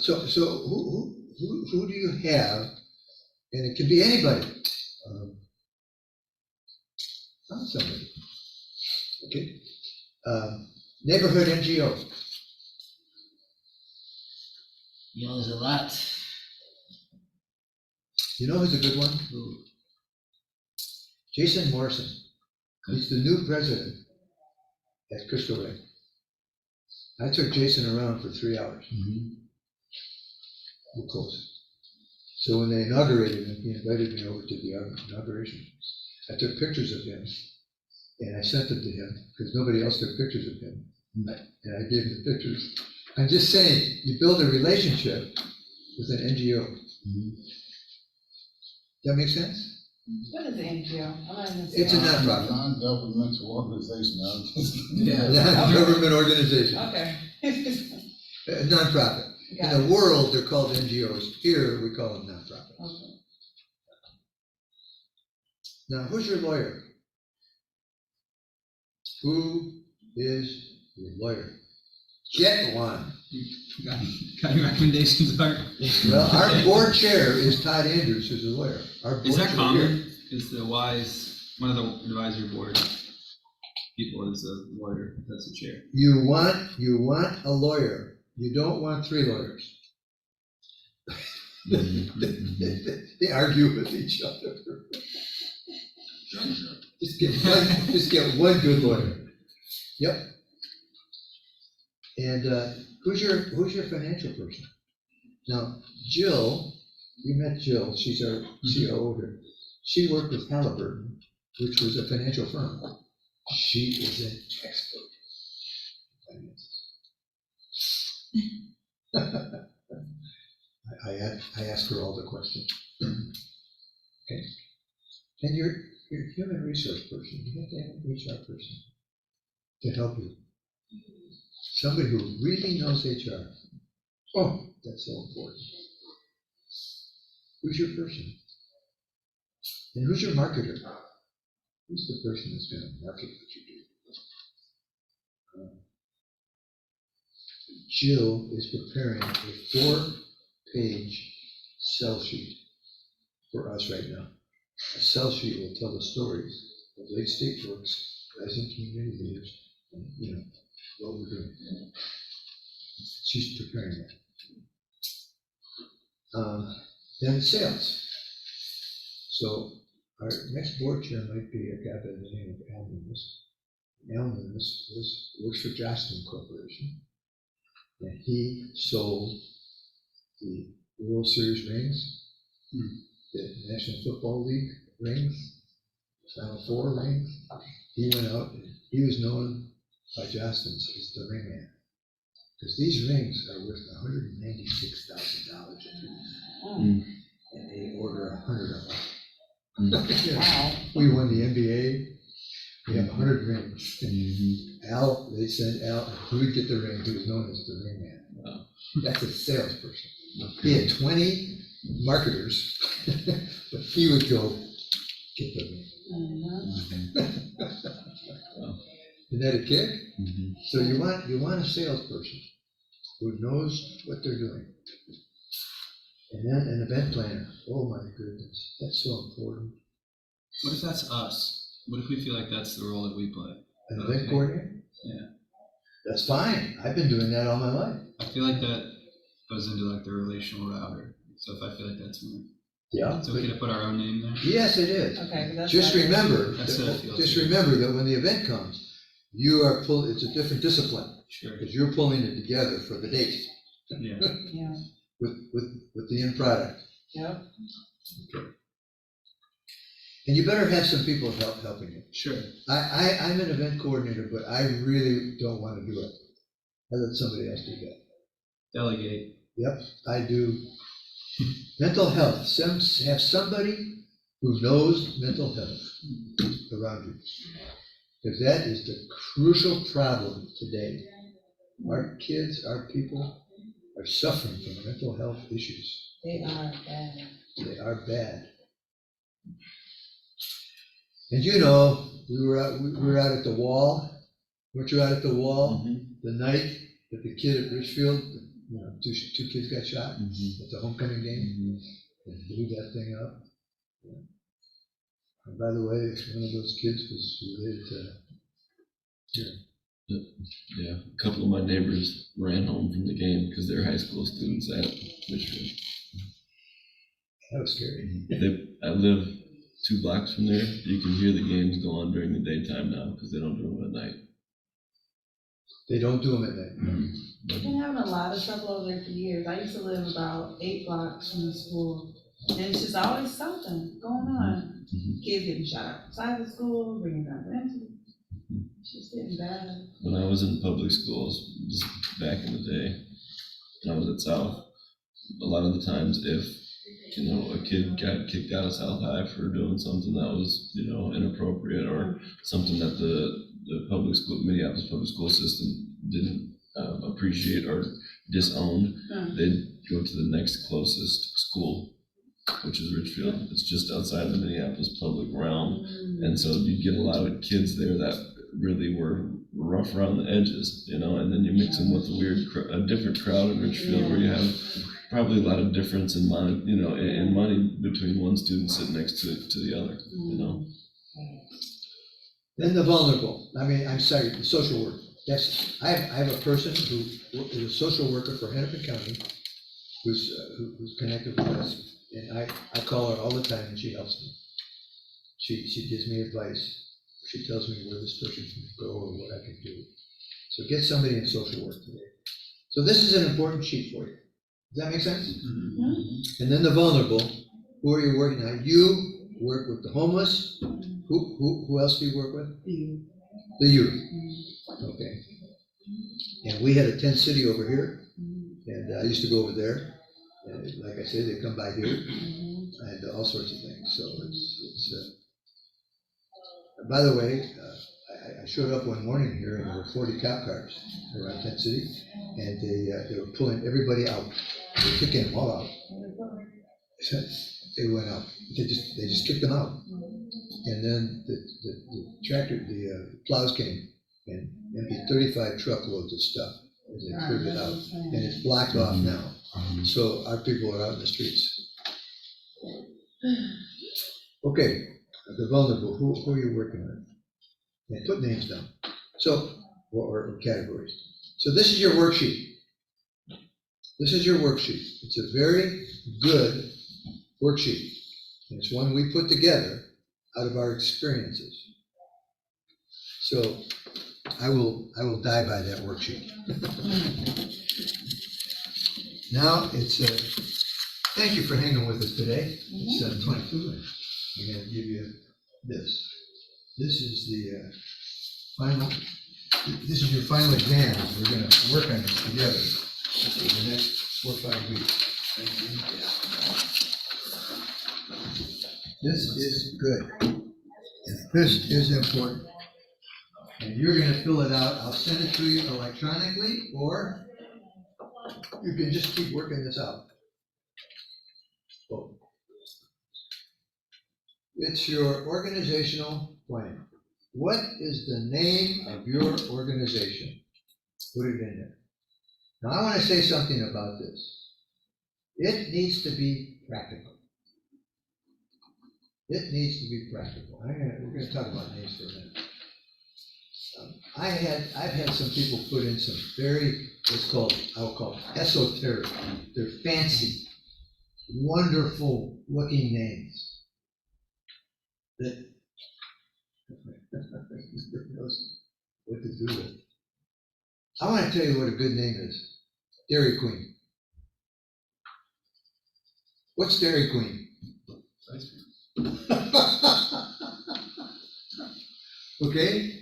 So who do you have? And it can be anybody. Find somebody. Okay. Neighborhood NGO. You know, there's a lot. You know who's a good one? Jason Morrison. He's the new president at Crystal Lake. I took Jason around for 3 hours. We're close. So when they inaugurated him, he invited me over to the inauguration. I took pictures of him, and I sent them to him, because nobody else took pictures of him. And I gave him the pictures. I'm just saying, you build a relationship with an NGO. That make sense? What is the NGO? It's a nonprofit. Non-governmental organization. Non-government organization. Okay. A nonprofit. Got In it. the world, they're called NGOs. Here, we call them nonprofit. Okay. Now, who's your lawyer? Who is your lawyer? Get one. Got any recommendations, Art? Well, our board chair is Todd Andrews, who's a lawyer. Our board Is that chair common? Is the one of the advisory board people is a lawyer? That's the chair. You want a lawyer. You don't want 3 lawyers. They argue with each other. Just get one good lawyer. Yep. And who's your financial person? Now, Jill, you met Jill. She's our COO here. She worked with Halliburton, which was a financial firm. She is an expert in finances. I ask her all the questions. Okay. And your human resource person, you have to have an HR person to help you. Somebody who really knows HR. Oh, that's so important. Who's your person? And who's your marketer? Who's the person that's going to market what you do? Jill is preparing a 4-page sell sheet for us right now. A sell sheet will tell the stories of Lake State Works, rising community leaders, and what we're doing. She's preparing that. Then sales. So our next board chair might be a guy by the name of Al Loomis. Al Loomis works for Jostens Corporation, and he sold the World Series rings, the National Football League rings, Final Four rings. He went out and he was known by Jostens as the ring man. Because these rings are worth $196,000 and they order 100 of them. Wow. We won the NBA. We have 100 rings. Al, they sent Al, who would get the ring? He was known as the ring man. Wow. That's a salesperson. He had 20 marketers, but he would go get the ring. Isn't that a kick? So you want a salesperson who knows what they're doing. And then an event planner. Oh my goodness, that's so important. What if that's us? What if we feel like that's the role that we play? An event coordinator? Yeah. That's fine. I've been doing that all my life. I feel like that goes into like the relational router. So if I feel like that's more, Yeah. it's okay to put our own name there. Yes, it is. Okay, 'cause that's. Just like- remember, That's how I feel just too. remember that when the event comes, you are it's a different discipline, Sure. because you're pulling it together for the date Yeah. Yeah, with the end product. yep. And you better have some people helping you. Sure. I'm an event coordinator, but I really don't want to do it. I let somebody else do that. Delegate. Yep, I do. Mental health, have somebody who knows mental health around you. Because that is the crucial problem today. Our kids, our people are suffering from mental health issues. They are bad. They are bad. And you know, we were out at the wall. Weren't you out at the wall the night that the kid at Richfield, two kids got shot at the homecoming game? And blew that thing up. Yeah. And by the way, one of those kids was related to. Yeah, a couple of my neighbors ran home from the game because they're high school students at Richfield. That was scary. I live 2 blocks from there. You can hear the games go on during the daytime now because they don't do them at night. They don't do them at night. We've been having a lot of trouble over there for years. I used to live about 8 blocks from the school. And it's just always something going on. Kids getting shot outside of school, bringing back into. It's just getting bad. When I was in public schools, just back in the day, when I was at South, a lot of the times if, a kid got kicked out of South High for doing something that was, inappropriate or something that the public school, Minneapolis public school system didn't appreciate or disowned, they'd go to the next closest school, which is Richfield. It's just outside of the Minneapolis public realm. And so you'd get a lot of kids there that really were rough around the edges, and then you mix them with a different crowd in Richfield where you have probably a lot of difference in money, in money between one student sitting next to the other, Then the vulnerable, the social work. I have a person who is a social worker for Hennepin County who's connected with us, and I call her all the time and she helps me. She gives me advice. She tells me where this person can go or what I can do. So get somebody in social work today. So this is an important sheet for you. Does that make sense? And then the vulnerable, who are you working on? You work with the homeless. Who else do you work with? The youth. Okay. And we had a tent city over here, and I used to go over there. And like I said, they come by here, and all sorts of things. So it's by the way, I showed up one morning here, and there were 40 cop cars around Tent City, and they were pulling everybody out. They were kicking them all out. They went out. They just kicked them out. And then the tractor, the plows came and emptied 35 truckloads of stuff as they cleared it out, and it's blocked off now. So our people are out in the streets. Okay. The vulnerable, who are you working with? And put names down. So, or categories. So this is your worksheet. This is your worksheet. It's a very good worksheet. And it's one we put together out of our experiences. So I will die by that worksheet. Now thank you for hanging with us today. It's 7:22. I'm going to give you this. This is the final. This is your final exam. We're going to work on this together for the next 4 or 5 weeks. This is good. And this is important. And you're going to fill it out. I'll send it to you electronically, or you can just keep working this out. Both. It's your organizational plan. What is the name of your organization? Put it in there. Now I want to say something about this. It needs to be practical. It needs to be practical. We're going to talk about names for a minute. I've had some people put in some very, I'll call esoteric. They're fancy wonderful looking names. That knows what to do with. I want to tell you what a good name is. Dairy Queen. What's Dairy Queen? Okay.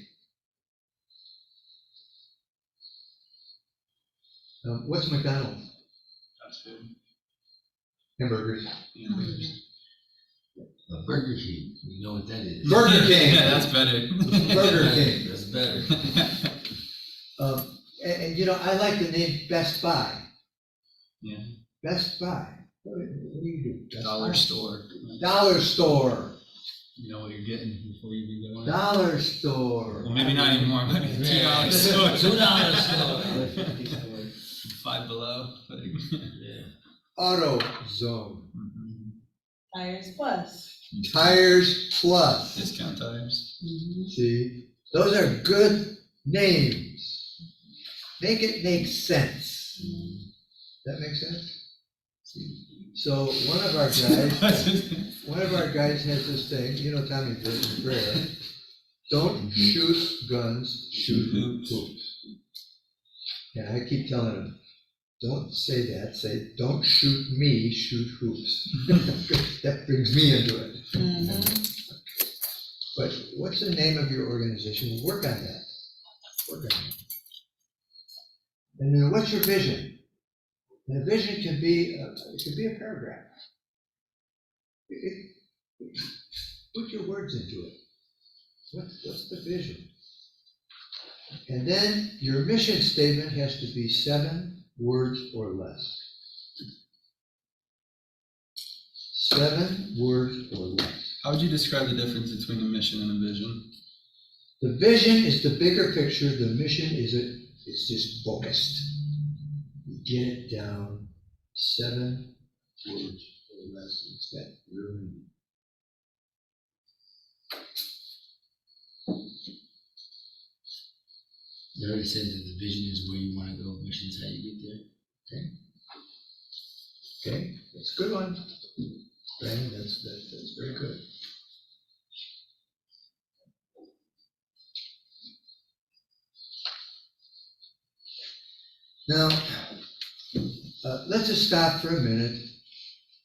What's McDonald's? Fast food. Hamburgers. Burger King, you know what that is. Burger King. Yeah, that's better. Burger King. That's better. And you know, I like the name Best Buy. Yeah. Best Buy. What do you do? Best Dollar Buy? store. Dollar store. You know what you're getting before you even go in. Dollar store. Well, maybe not anymore. Maybe $2 store. $2 store. Five Below. Yeah. Auto Zone. Tires Plus. Tires Plus. Discount tires. See, those are good names. Make it make sense. That makes sense? So one of our guys has this thing, you know, Tommy did in prayer. Don't shoot guns, shoot hoops. And I keep telling him, don't say that, say, don't shoot me, shoot hoops. That brings me into it. But what's the name of your organization? Work on that. Work on it. And then what's your vision? And a vision can be a paragraph. Put your words into it. What's the vision? And then your mission statement has to be 7 words or less. 7 words or less. How would you describe the difference between a mission and a vision? The vision is the bigger picture. The mission it's just focused. You get it down 7 words or less. It's that really. You already said that the vision is where you want to go, mission's how you get there. Okay, that's a good one. Brandon, that's very good. Now, let's just stop for a minute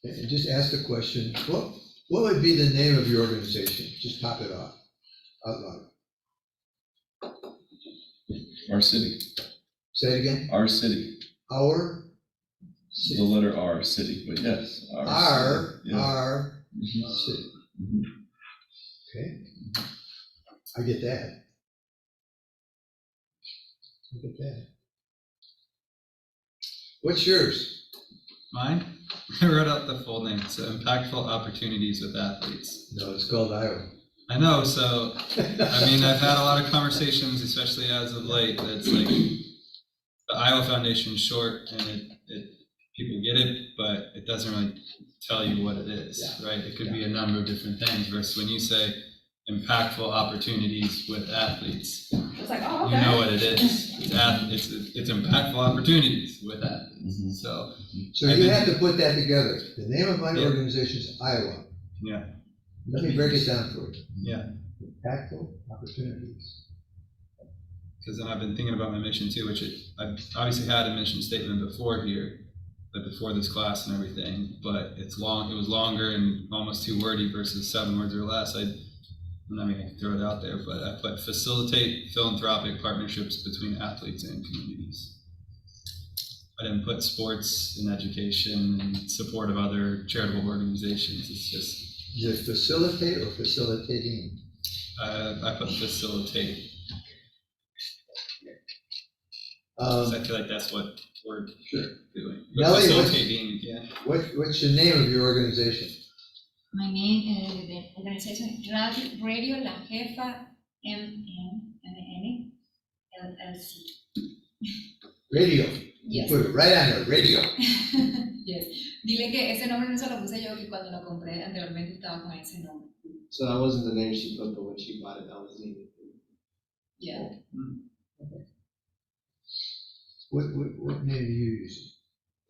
and just ask the question, what would be the name of your organization? Just pop it off, out loud. Our city. Say it again. Our city. Our The city. letter R, city, but yes. Our city. Yeah. city. Mhm. Okay. I get that. I get that. What's yours? Mine? I wrote out the full name. So impactful opportunities with athletes. No, it's called Iowa. I know, so I mean, I've had a lot of conversations, especially as of late, that's like the Iowa Foundation is short and it people get it, but it doesn't really tell you what it is, right? It could be a number of different things versus when you say impactful opportunities with athletes, It's like, oh, you okay. know what it is. It's impactful opportunities with athletes. So So you have to put that together. The name of my Yeah. organization is Iowa. yeah, Let me break it down for you. yeah. Impactful opportunities. Because then I've been thinking about my mission too, which I've obviously had a mission statement before here, like before this class and everything, but it was longer and almost too wordy versus 7 words or less. I'm not even gonna throw it out there, but I put facilitate philanthropic partnerships between athletes and communities. I didn't put sports and education and support of other charitable organizations. It's just, Is it facilitate or facilitating? I put facilitate. Um, 'Cause I feel like that's what we're doing. But Nelly, facilitating, yeah. what's the name of your organization? My name, the organization is Radio La Jefa MNN LLC. Radio. You Yes. put it right on there, radio. Yes. Dile que ese nombre no se lo puse yo, que cuando lo compré anteriormente estaba con ese nombre. So that wasn't the name she put, but when she bought it, that was the name. Yeah. What name do you use?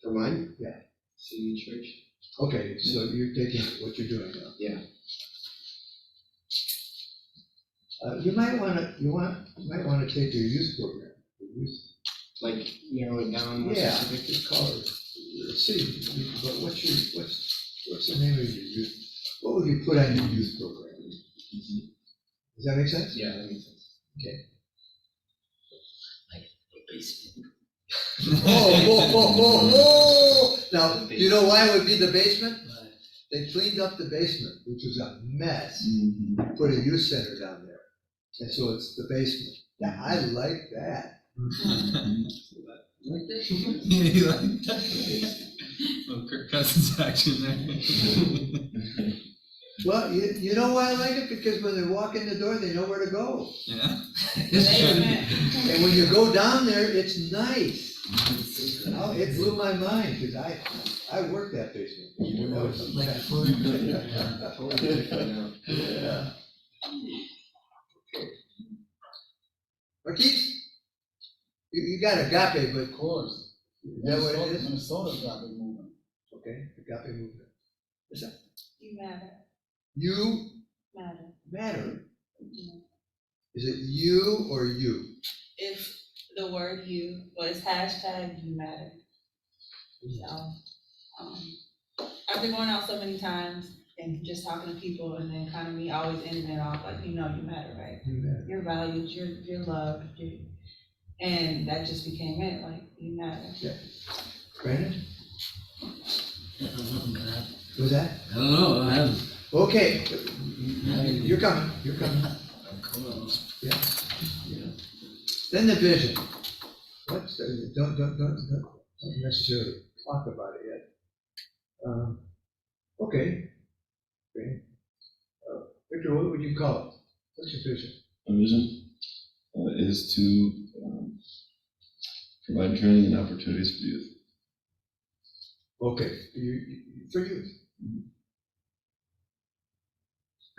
For mine? Yeah. City Church. Okay, so you're taking what you're doing now. Yeah. You might wanna take your youth program. Your youth- Like narrow it down more Yeah, specific. just call it, city, but what's the name of your youth? What would you put on your youth program? Does that make sense? Yeah, that makes sense. Basement. Oh. Now, do you know why it would be the basement? They cleaned up the basement, which was a mess, put a youth center down there. And so it's the basement. Yeah, I like that. You like that? Well, Kirk Cousins action there. Well, you know why I like it? Because when they walk in the door, they know where to go. Yeah. And when you go down there, it's nice. Oh, it blew my mind, because I worked that basement. You know, That was like a mess. totally different now. Yeah. Marquise, you got agape, but Of course. is that what it is? Minnesota got the movement. Okay, agape movement. You matter, You matter. matter. Is it you or you? It's the word you, but it's hashtag you matter. So, I've been going out so many times and just talking to people and then kind of me always ending it off like, you matter, right? You matter. You're valued, you're loved, and that just became it, like, you matter. Brandon, I don't know, man. was that? I don't know, I haven't. Okay, you're coming. I'm coming on. Yeah. Then the vision. What's the, don't necessarily talk about it yet. Okay. Victor, what would you call it? What's your vision? My vision is to provide training and opportunities for youth. Okay, for youth.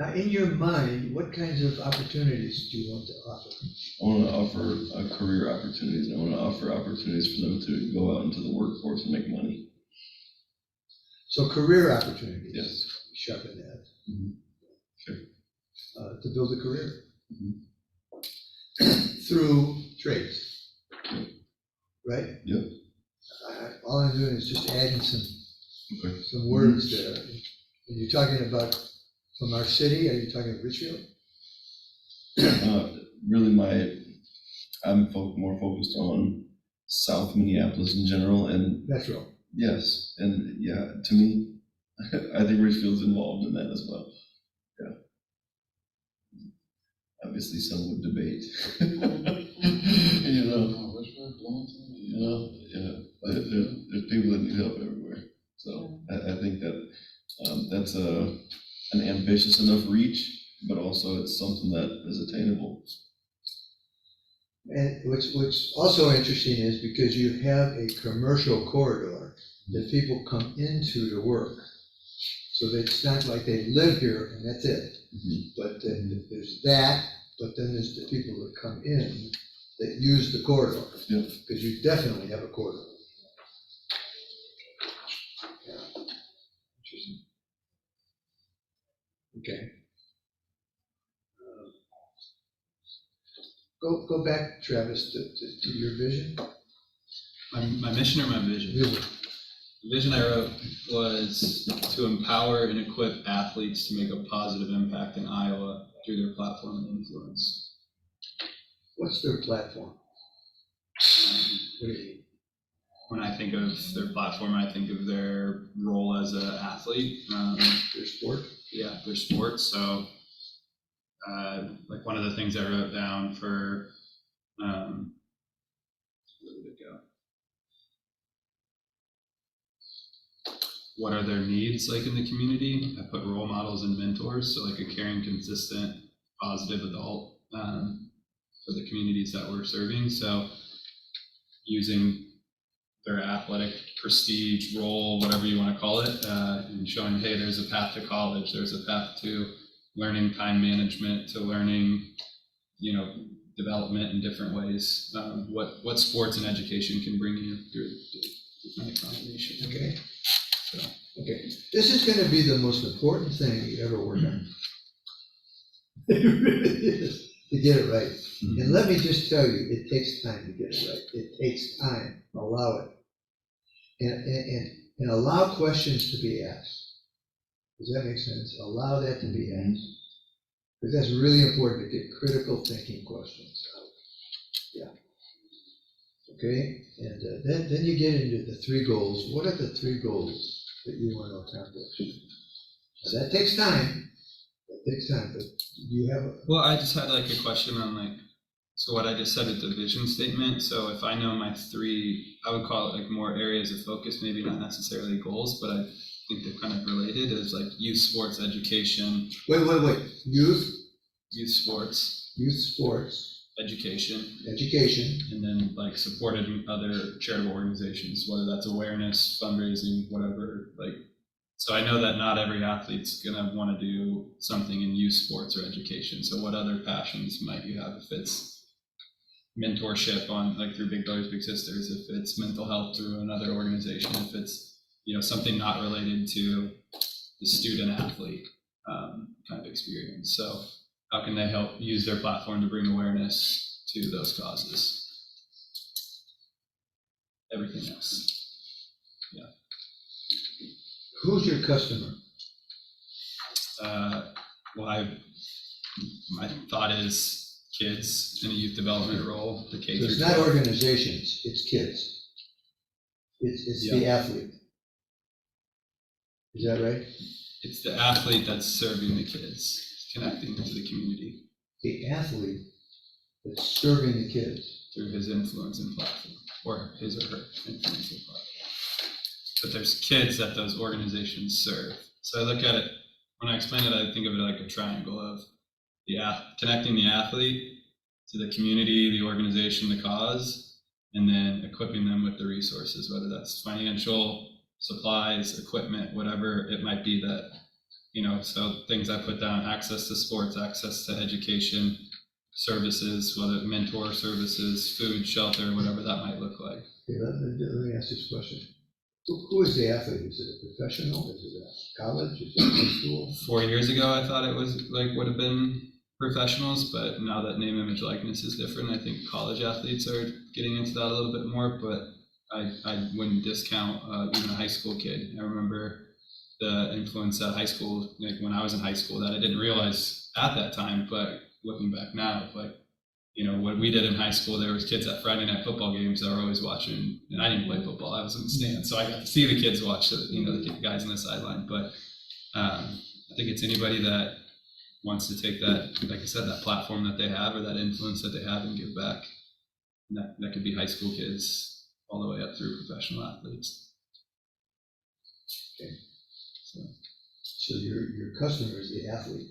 Now, in your mind, what kinds of opportunities do you want to offer? I want to offer career opportunities. I want to offer opportunities for them to go out into the workforce and make money. So career opportunities. Yes. Sharpen that. Sure. To build a career. Through trades. Right? Yep. All I'm doing is just adding Okay. some words there. And you're talking about from our city, are you talking Richfield? Really, I'm more focused on South Minneapolis in general, and Metro. yes, and yeah, to me, I think Richfield's involved in that as well. Yeah. Obviously, some would debate. Richmond, Bloomington. Yeah. There's people that need help everywhere. So I think that that's an ambitious enough reach, but also it's something that is attainable. And what's also interesting is because you have a commercial corridor that people come into to work. So that it's not like they live here and that's it. But then there's that, but then there's the people that come in that use the corridor. Yeah. Because you definitely have a corridor. Yeah. Interesting. Okay. Go back, Travis, to your vision. My mission or my vision? Vision. The vision I wrote was to empower and equip athletes to make a positive impact in Iowa through their platform and influence. What's their platform? What do you mean? When I think of their platform, I think of their role as an athlete. Their sport? Yeah, their sport. So, like one of the things I wrote down for, where did it go? What are their needs like in the community? I put role models and mentors, so like a caring, consistent, positive adult for the communities that we're serving. So using their athletic prestige role, whatever you want to call it, and showing, hey, there's a path to college, there's a path to learning time management, to learning, development in different ways. What sports and education can bring you through my combination. Okay. So Okay, this is gonna be the most important thing you ever work on. It really is, to get it right. And let me just tell you, it takes time to get it right. It takes time, allow it. And allow questions to be asked. Does that make sense? Allow that to be asked. Because that's really important to get critical thinking questions out. Yeah. Okay, and then you get into the 3 goals. What are the 3 goals that you want to accomplish? Now, that takes time. That takes time, but you have a. Well, I just had like a question on like, so what I just said with the vision statement. So if I know my 3, I would call it like more areas of focus, maybe not necessarily goals, but I think they're kind of related, is like youth sports, education. Wait. Youth sports, Education, and then like supported other charitable organizations, whether that's awareness, fundraising, whatever. Like, so I know that not every athlete's gonna want to do something in youth sports or education. So what other passions might you have? If it's mentorship on like through Big Brothers Big Sisters, if it's mental health through another organization, if it's something not related to the student athlete kind of experience. So how can they help use their platform to bring awareness to those causes? Everything else. Yeah. who's your customer? Well, my thought is kids in a youth development role, the K So through it's not 12. organizations, it's kids. It's the athlete. Is that right? It's the athlete that's serving the kids, connecting to the community The athlete that's serving the kids. through his influence and platform, or his or her influence and platform. But there's kids that those organizations serve. So I look at it, when I explain it, I think of it like a triangle of connecting the athlete to the community, the organization, the cause, and then equipping them with the resources, whether that's financial, supplies, equipment, whatever it might be that, so things I put down: access to sports, access to education, services, whether mentor services, food, shelter, whatever that might look like. Okay, let me ask this question. Who is the athlete? Is it a professional? Is it a college? Is it high school? 4 years ago, I thought it was would have been professionals, but now that name, image, likeness is different. I think college athletes are getting into that a little bit more, but I wouldn't discount even a high school kid. I remember the influence at high school, like when I was in high school, that I didn't realize at that time, but looking back now, what we did in high school, there was kids at Friday night football games that were always watching, and I didn't play football, I was in the stands, so I got to see the kids watch the guys on the sideline. But I think it's anybody that wants to take that, like I said, that platform that they have or that influence that they have and give back. And that could be high school kids all the way up through professional athletes. Okay. So your customer is the athlete.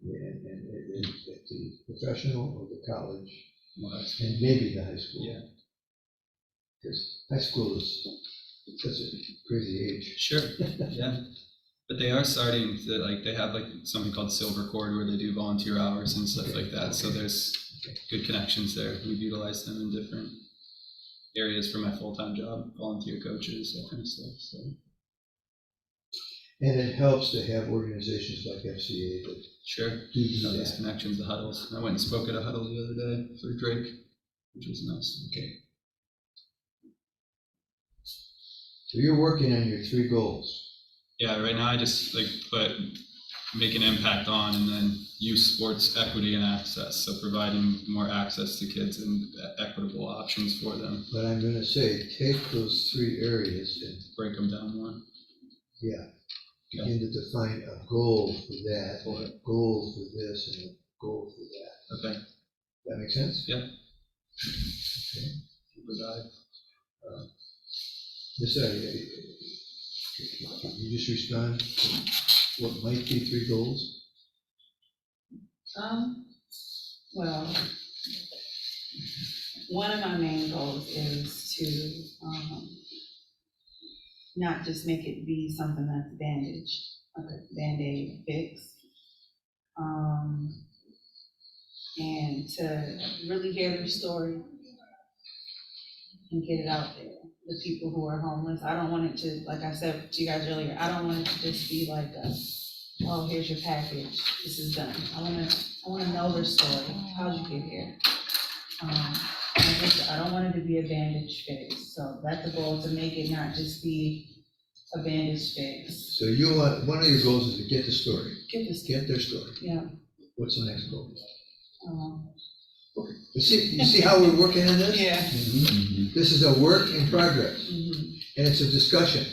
And the professional or the college, and maybe the high school. Yeah. Because high school is such a crazy age. Sure. Yeah. But they are starting to they have something called Silver Cord where they do volunteer hours and stuff like that. So there's good connections there. We've utilized them in different areas for my full-time job, volunteer coaches, that kind of stuff. So. And it helps to have organizations like FCA that sure do those that. connections, the huddles. I went and spoke at a huddle the other day for Drake, which was nice. Okay. So you're working on your 3 goals. Yeah, right now I just make an impact on, and then youth sports equity and access. So providing more access to kids and equitable options for them. But I'm going to say, take those 3 areas and break them down more. Yeah. Begin to define a goal for that, or a goal for this, and a goal for that. Okay. That make sense? Yeah. Okay. Can you just respond to what might be 3 goals? Well, one of my main goals is to not just make it be something that's bandaged, like a Band-Aid fix. And to really hear their story and get it out there. The people who are homeless, I don't want it to, like I said to you guys earlier, I don't want it to just be like oh, here's your package, this is done. I wanna know their story, how'd you get here? I don't want it to be a bandage fix, so that's the goal, to make it not just be a bandage fix. So you want, one of your goals is to get the story, Get this, get their story. yeah. What's the next goal? um, You see how we're working on this? Yeah. This is a work in progress, Mhm, and it's a discussion,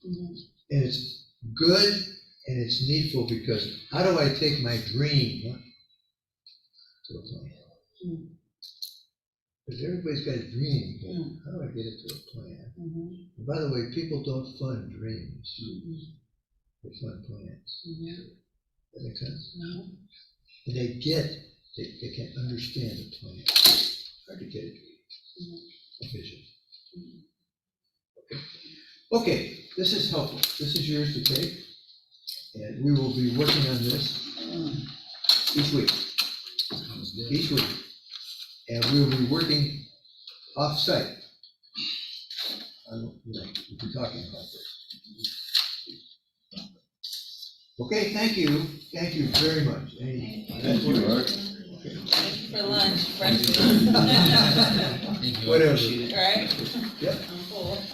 mhm, and it's good, and it's needful, because how do I take my dream to a plan? Mm. Because everybody's got a dream, but Mm. how do I get it to a plan? mhm, And by the way, people don't fund dreams, mhm, they fund plans. mhm, That makes sense? mhm. And they can understand the plan. Hard to get a dream, a vision. Okay, this is helpful. This is yours to take. And we will be working on this each week. Each week. And we will be working off-site. We'll be talking about this. Okay, thank you. Thank you very much. Thank you, Art. Thank you for lunch, breakfast. Thank you. I Whatever. appreciate it. Right? Yep.